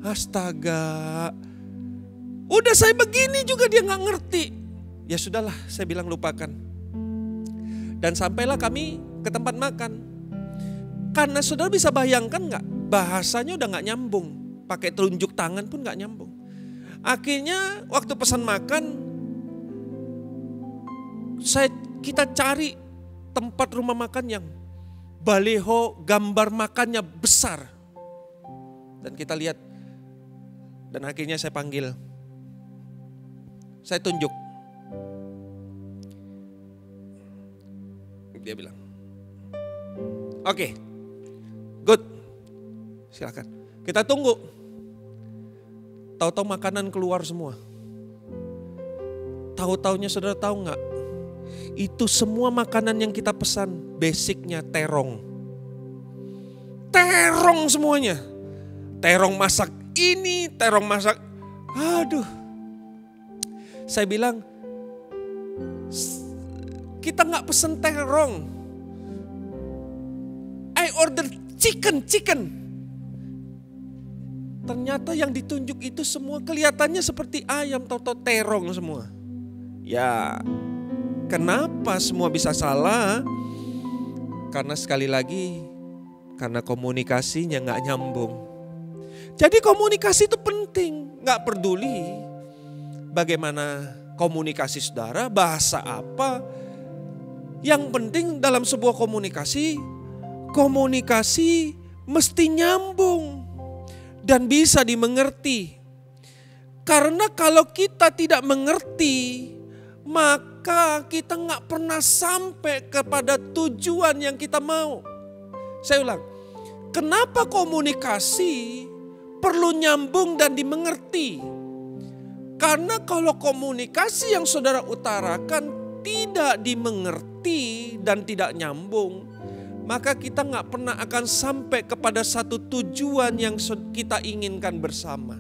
astaga. Udah saya begini juga dia gak ngerti. Ya sudahlah, saya bilang lupakan. Dan sampailah kami ke tempat makan. Karena saudara bisa bayangkan gak, bahasanya udah gak nyambung. Pakai telunjuk tangan pun gak nyambung. Akhirnya waktu pesan makan, kita cari tempat rumah makan yang baleho gambar makannya besar. Dan kita lihat. Dan akhirnya saya panggil. Saya tunjuk. Dia bilang, Oke, good. Silakan. Kita tunggu. Tahu-tahu makanan keluar semua. Tahu-taunya saudara tahu nggak? Itu semua makanan yang kita pesan, basicnya terong. Terong semuanya. Terong masak ini, terong masak. Aduh. Saya bilang, kita nggak pesen terong. I order chicken. Ternyata yang ditunjuk itu semua kelihatannya seperti ayam, tahu-tahu terong semua. Ya, kenapa semua bisa salah? Karena sekali lagi, karena komunikasinya nggak nyambung. Jadi komunikasi itu penting, nggak peduli bagaimana komunikasi saudara, bahasa apa. Yang penting dalam sebuah komunikasi mesti nyambung dan bisa dimengerti. Karena kalau kita tidak mengerti, maka kita nggak pernah sampai kepada tujuan yang kita mau. Saya ulang, kenapa komunikasi perlu nyambung dan dimengerti? Karena kalau komunikasi yang saudara utarakan tidak dimengerti dan tidak nyambung, maka kita nggak pernah akan sampai kepada satu tujuan yang kita inginkan bersama.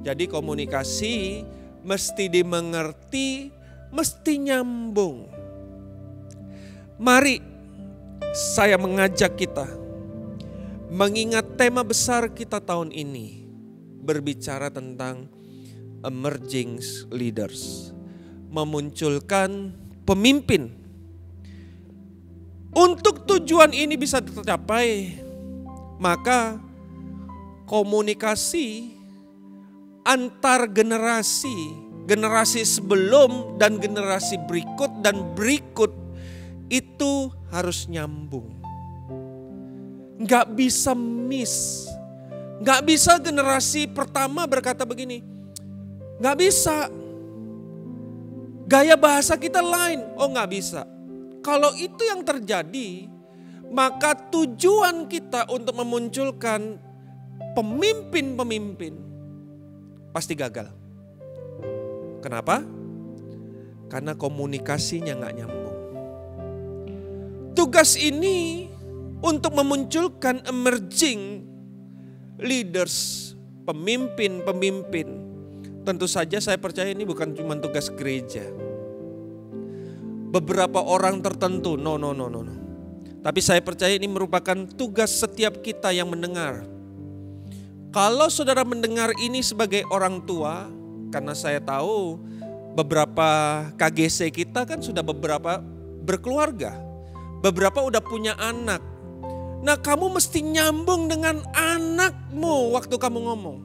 Jadi komunikasi mesti dimengerti, mesti nyambung. Mari saya mengajak kita mengingat tema besar kita tahun ini, berbicara tentang emerging leaders, memunculkan pemimpin. Untuk tujuan ini bisa tercapai, maka komunikasi antar generasi sebelum dan generasi berikut itu harus nyambung. Gak bisa miss. Gak bisa generasi pertama berkata begini, gak bisa. Gaya bahasa kita lain, oh gak bisa. Kalau itu yang terjadi, maka tujuan kita untuk memunculkan pemimpin-pemimpin pasti gagal. Kenapa? Karena komunikasinya gak nyambung. Tugas ini untuk memunculkan emerging leaders, pemimpin-pemimpin. Tentu saja saya percaya ini bukan cuma tugas gereja. Beberapa orang tertentu, no. Tapi saya percaya ini merupakan tugas setiap kita yang mendengar. Kalau saudara mendengar ini sebagai orang tua, karena saya tahu beberapa KGC kita kan sudah beberapa berkeluarga. Beberapa udah punya anak. Nah, kamu mesti nyambung dengan anakmu waktu kamu ngomong.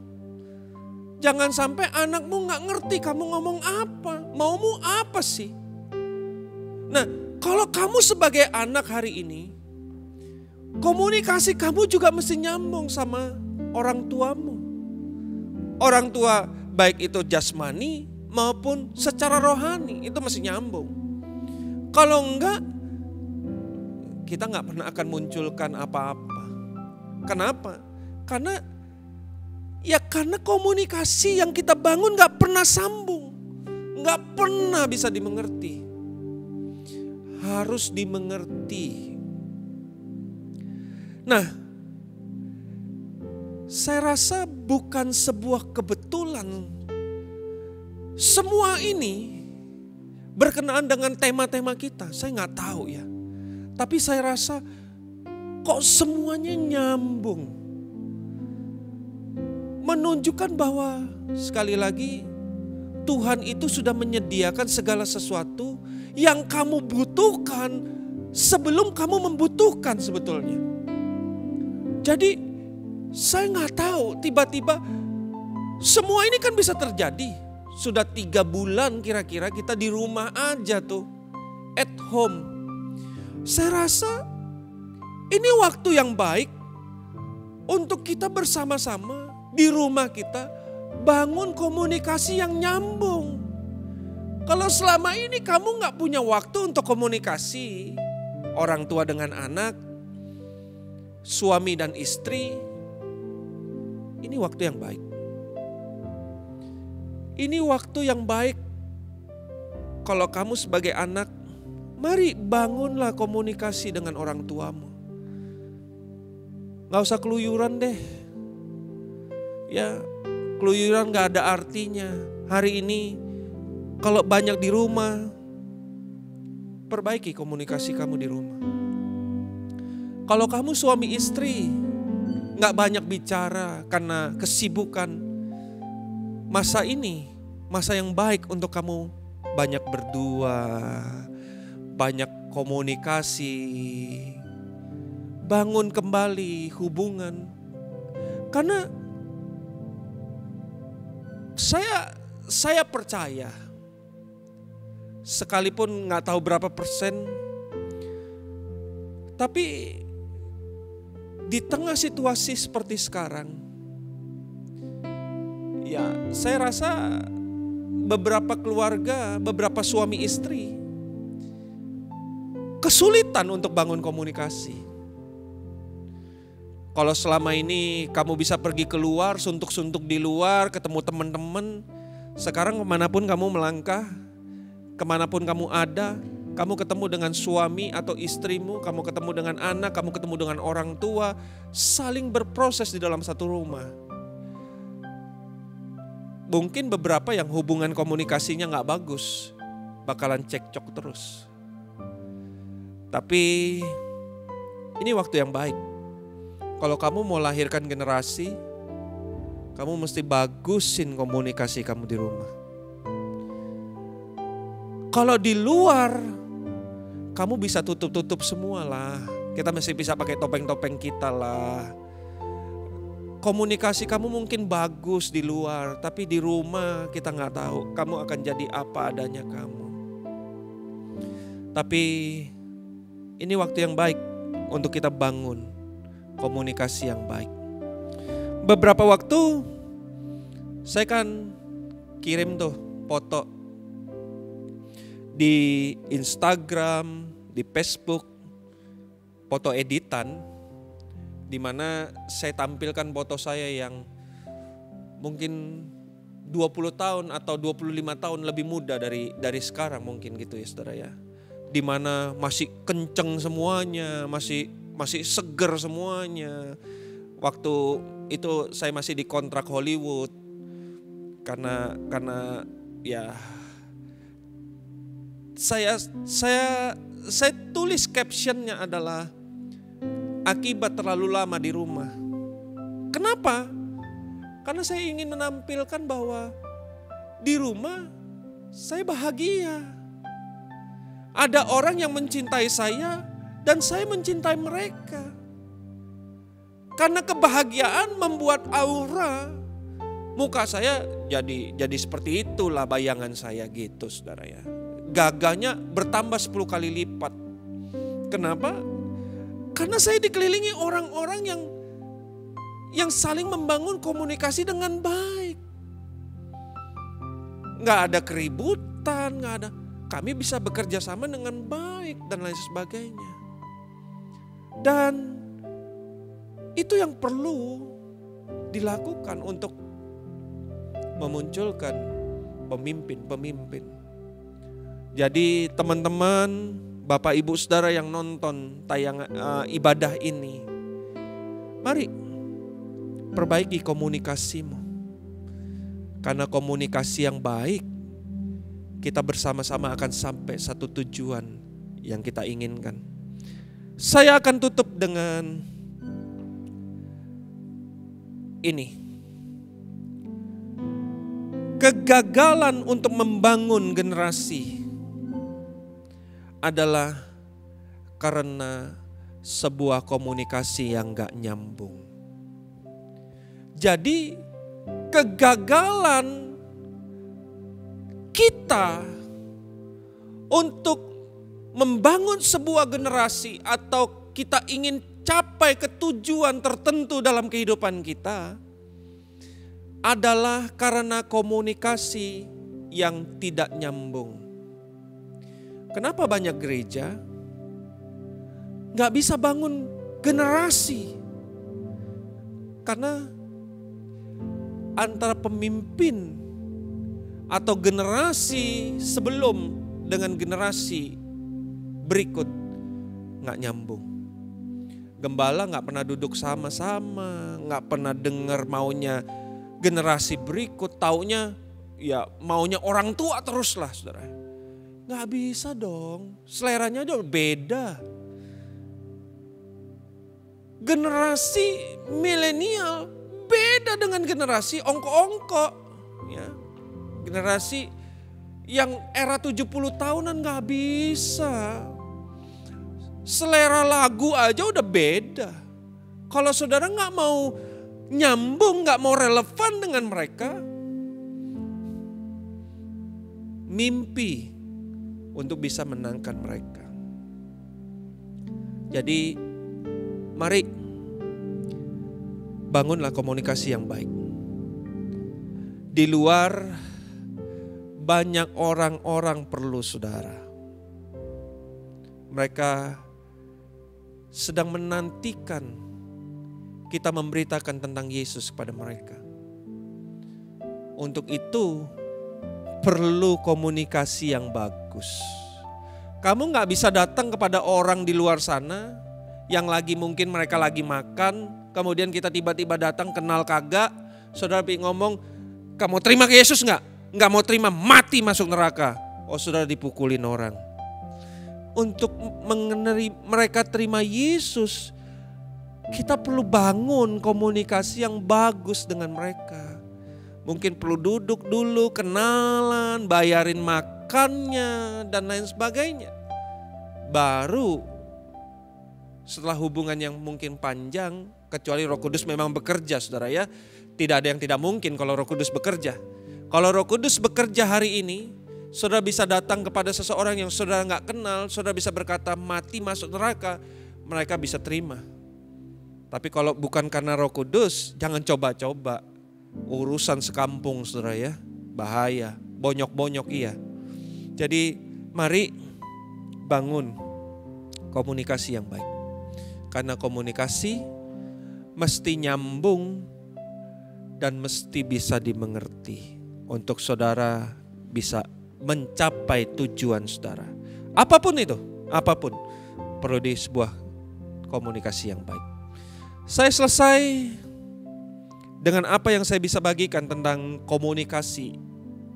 Jangan sampai anakmu gak ngerti kamu ngomong apa. Maumu apa sih? Nah, kalau kamu sebagai anak hari ini, komunikasi kamu juga mesti nyambung sama orang tuamu. Orang tua baik itu jasmani maupun secara rohani, itu mesti nyambung. Kalau enggak, kita gak pernah akan munculkan apa-apa. Kenapa? Karena komunikasi yang kita bangun gak pernah sambung. Gak pernah bisa dimengerti. Harus dimengerti. Nah, saya rasa bukan sebuah kebetulan. Semua ini berkenaan dengan tema-tema kita. Saya gak tahu ya. Tapi saya rasa kok semuanya nyambung. Menunjukkan bahwa sekali lagi Tuhan itu sudah menyediakan segala sesuatu yang kamu butuhkan sebelum kamu membutuhkan sebetulnya. Jadi saya gak tahu tiba-tiba semua ini kan bisa terjadi. Sudah 3 bulan kira-kira kita di rumah aja tuh, at home. Saya rasa ini waktu yang baik untuk kita bersama-sama di rumah kita bangun komunikasi yang nyambung. Kalau selama ini kamu gak punya waktu untuk komunikasi orang tua dengan anak, suami dan istri, ini waktu yang baik. Ini waktu yang baik kalau kamu sebagai anak, mari bangunlah komunikasi dengan orang tuamu. Gak usah keluyuran deh. Ya, keluyuran gak ada artinya. Hari ini kalau banyak di rumah, perbaiki komunikasi kamu di rumah. Kalau kamu suami istri, gak banyak bicara karena kesibukan, masa ini, masa yang baik untuk kamu banyak berdua, banyak komunikasi, bangun kembali hubungan. Karena saya percaya, sekalipun gak tahu berapa persen, tapi di tengah situasi seperti sekarang, ya saya rasa beberapa keluarga, beberapa suami istri kesulitan untuk bangun komunikasi. Kalau selama ini kamu bisa pergi keluar, suntuk-suntuk di luar, ketemu teman-teman, sekarang kemanapun kamu melangkah, kemanapun kamu ada, kamu ketemu dengan suami atau istrimu, kamu ketemu dengan anak, kamu ketemu dengan orang tua, saling berproses di dalam satu rumah. Mungkin beberapa yang hubungan komunikasinya gak bagus, bakalan cekcok terus. Tapi ini waktu yang baik. Kalau kamu mau lahirkan generasi, kamu mesti bagusin komunikasi kamu di rumah. Kalau di luar, kamu bisa tutup-tutup semua lah. Kita masih bisa pakai topeng-topeng kita lah. Komunikasi kamu mungkin bagus di luar, tapi di rumah kita gak tahu kamu akan jadi apa adanya kamu. Tapi ini waktu yang baik untuk kita bangun komunikasi yang baik. Beberapa waktu saya kan kirim tuh foto di Instagram, di Facebook, foto editan, di mana saya tampilkan foto saya yang mungkin 20 tahun atau 25 tahun lebih muda dari sekarang mungkin gitu ya saudara ya. Di mana masih kenceng semuanya, masih seger semuanya. Waktu itu saya masih di kontrak Hollywood karena ya saya tulis captionnya adalah akibat terlalu lama di rumah. Kenapa? Karena saya ingin menampilkan bahwa di rumah saya bahagia. Ada orang yang mencintai saya dan saya mencintai mereka. Karena kebahagiaan membuat aura muka saya jadi seperti itulah bayangan saya gitu saudara ya. Gagahnya bertambah 10 kali lipat. Kenapa? Karena saya dikelilingi orang-orang yang saling membangun komunikasi dengan baik. Gak ada keributan, gak ada. Kami bisa bekerja sama dengan baik dan lain sebagainya. Dan itu yang perlu dilakukan untuk memunculkan pemimpin-pemimpin. Jadi teman-teman, Bapak Ibu Saudara yang nonton tayangan ibadah ini, mari perbaiki komunikasimu. Karena komunikasi yang baik, kita bersama-sama akan sampai satu tujuan yang kita inginkan. Saya akan tutup dengan ini. Kegagalan untuk membangun generasi adalah karena sebuah komunikasi yang gak nyambung. Jadi kegagalan kita untuk membangun sebuah generasi atau kita ingin capai ketujuan tertentu dalam kehidupan kita adalah karena komunikasi yang tidak nyambung. Kenapa banyak gereja gak bisa bangun generasi. Karena antara pemimpin atau generasi sebelum dengan generasi berikut nggak nyambung. Gembala nggak pernah duduk sama-sama, nggak pernah dengar maunya generasi berikut, taunya ya maunya orang tua terus lah saudara. Nggak bisa dong, seleranya udah beda. Generasi milenial beda dengan generasi ongko-ongko. Ya. Generasi yang era 70 tahunan nggak bisa. Selera lagu aja udah beda. Kalau saudara nggak mau nyambung, nggak mau relevan dengan mereka, mimpi untuk bisa menangkan mereka. Jadi mari bangunlah komunikasi yang baik. Di luar banyak orang-orang perlu saudara. Mereka sedang menantikan kita memberitakan tentang Yesus kepada mereka. Untuk itu perlu komunikasi yang bagus. Kamu gak bisa datang kepada orang di luar sana yang lagi mungkin mereka lagi makan, kemudian kita tiba-tiba datang kenal kagak, saudara ngomong, kamu terima ke Yesus gak? Gak mau terima, mati masuk neraka. Oh saudara dipukulin orang. Untuk mengenai mereka terima Yesus, kita perlu bangun komunikasi yang bagus dengan mereka. Mungkin perlu duduk dulu, kenalan, bayarin makannya dan lain sebagainya. Baru setelah hubungan yang mungkin panjang, kecuali Roh Kudus memang bekerja saudara ya. Tidak ada yang tidak mungkin kalau Roh Kudus bekerja. Kalau Roh Kudus bekerja hari ini, saudara bisa datang kepada seseorang yang saudara gak kenal, saudara bisa berkata mati masuk neraka, mereka bisa terima. Tapi kalau bukan karena Roh Kudus, jangan coba-coba. Urusan sekampung saudara ya, bahaya, bonyok-bonyok iya. Jadi mari bangun komunikasi yang baik. Karena komunikasi mesti nyambung dan mesti bisa dimengerti. Untuk saudara bisa mencapai tujuan saudara. Apapun itu, apapun perlu di sebuah komunikasi yang baik. Saya selesai dengan apa yang saya bisa bagikan tentang komunikasi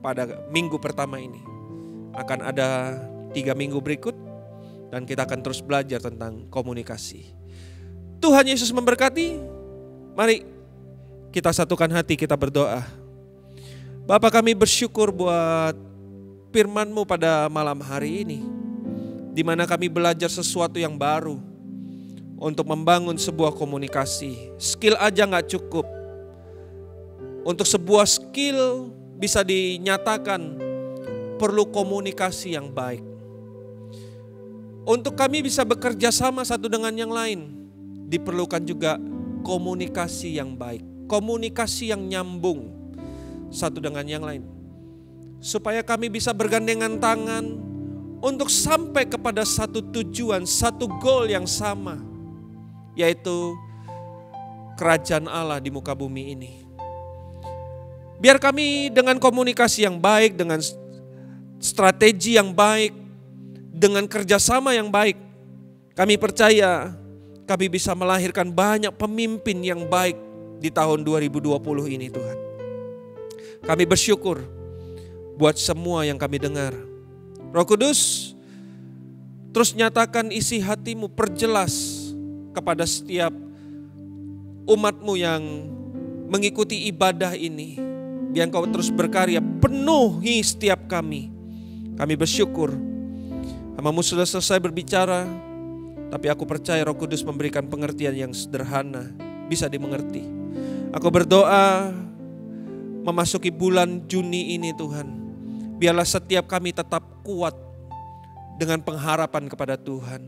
pada minggu pertama ini. Akan ada 3 minggu berikut dan kita akan terus belajar tentang komunikasi. Tuhan Yesus memberkati. Mari kita satukan hati, kita berdoa. Bapa, kami bersyukur buat firman-Mu pada malam hari ini, di mana kami belajar sesuatu yang baru untuk membangun sebuah komunikasi. Skill aja gak cukup. Untuk sebuah skill bisa dinyatakan perlu komunikasi yang baik. Untuk kami bisa bekerja sama satu dengan yang lain, diperlukan juga komunikasi yang baik, komunikasi yang nyambung satu dengan yang lain. Supaya kami bisa bergandengan tangan untuk sampai kepada satu tujuan, satu goal yang sama, yaitu kerajaan Allah di muka bumi ini. Biar kami dengan komunikasi yang baik, dengan strategi yang baik, dengan kerjasama yang baik, kami percaya kami bisa melahirkan banyak pemimpin yang baik di tahun 2020 ini Tuhan. Kami bersyukur buat semua yang kami dengar. Roh Kudus, terus nyatakan isi hati-Mu, perjelas kepada setiap umat-Mu yang mengikuti ibadah ini. Biar Engkau terus berkarya, penuhi setiap kami. Kami bersyukur, hamba-Mu sudah selesai berbicara, tapi aku percaya Roh Kudus memberikan pengertian yang sederhana, bisa dimengerti. Aku berdoa memasuki bulan Juni ini Tuhan, biarlah setiap kami tetap kuat dengan pengharapan kepada Tuhan.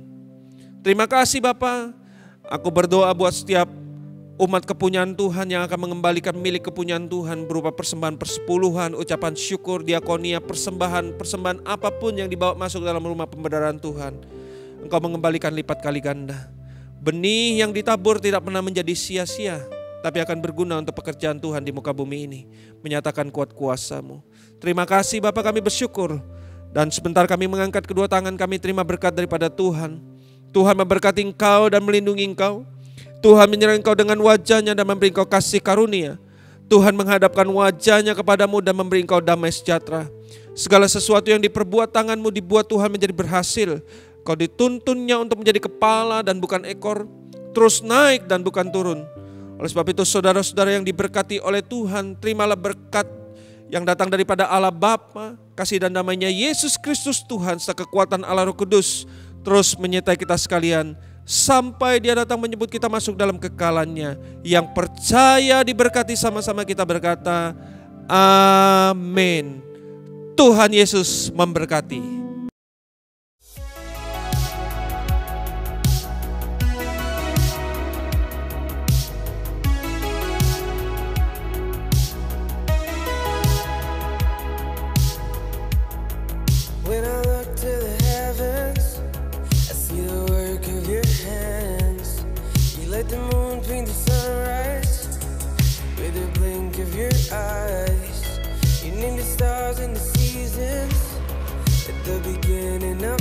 Terima kasih Bapa. Aku berdoa buat setiap umat kepunyaan Tuhan yang akan mengembalikan milik kepunyaan Tuhan berupa persembahan persepuluhan, ucapan syukur, diakonia, persembahan apapun yang dibawa masuk dalam rumah pembenaran Tuhan. Engkau mengembalikan lipat kali ganda. Benih yang ditabur tidak pernah menjadi sia-sia, tapi akan berguna untuk pekerjaan Tuhan di muka bumi ini, menyatakan kuat kuasa-Mu. Terima kasih Bapa, kami bersyukur. Dan sebentar kami mengangkat kedua tangan kami terima berkat daripada Tuhan. Tuhan memberkati engkau dan melindungi engkau. Tuhan menyertai engkau dengan wajah-Nya dan memberi engkau kasih karunia. Tuhan menghadapkan wajah-Nya kepadamu dan memberi engkau damai sejahtera. Segala sesuatu yang diperbuat tanganmu dibuat Tuhan menjadi berhasil. Kau dituntunnya untuk menjadi kepala dan bukan ekor, terus naik dan bukan turun. Oleh sebab itu saudara-saudara yang diberkati oleh Tuhan, terimalah berkat yang datang daripada Allah Bapa, kasih dan damai-Nya Yesus Kristus Tuhan serta kekuatan Allah Roh Kudus terus menyertai kita sekalian sampai Dia datang menyebut kita masuk dalam kekalannya. Yang percaya diberkati sama-sama kita berkata amin. Tuhan Yesus memberkati. When I look to the heavens, I see the work of your hands. You let the moon paint the sunrise with a blink of your eyes. You name the stars and the seasons at the beginning of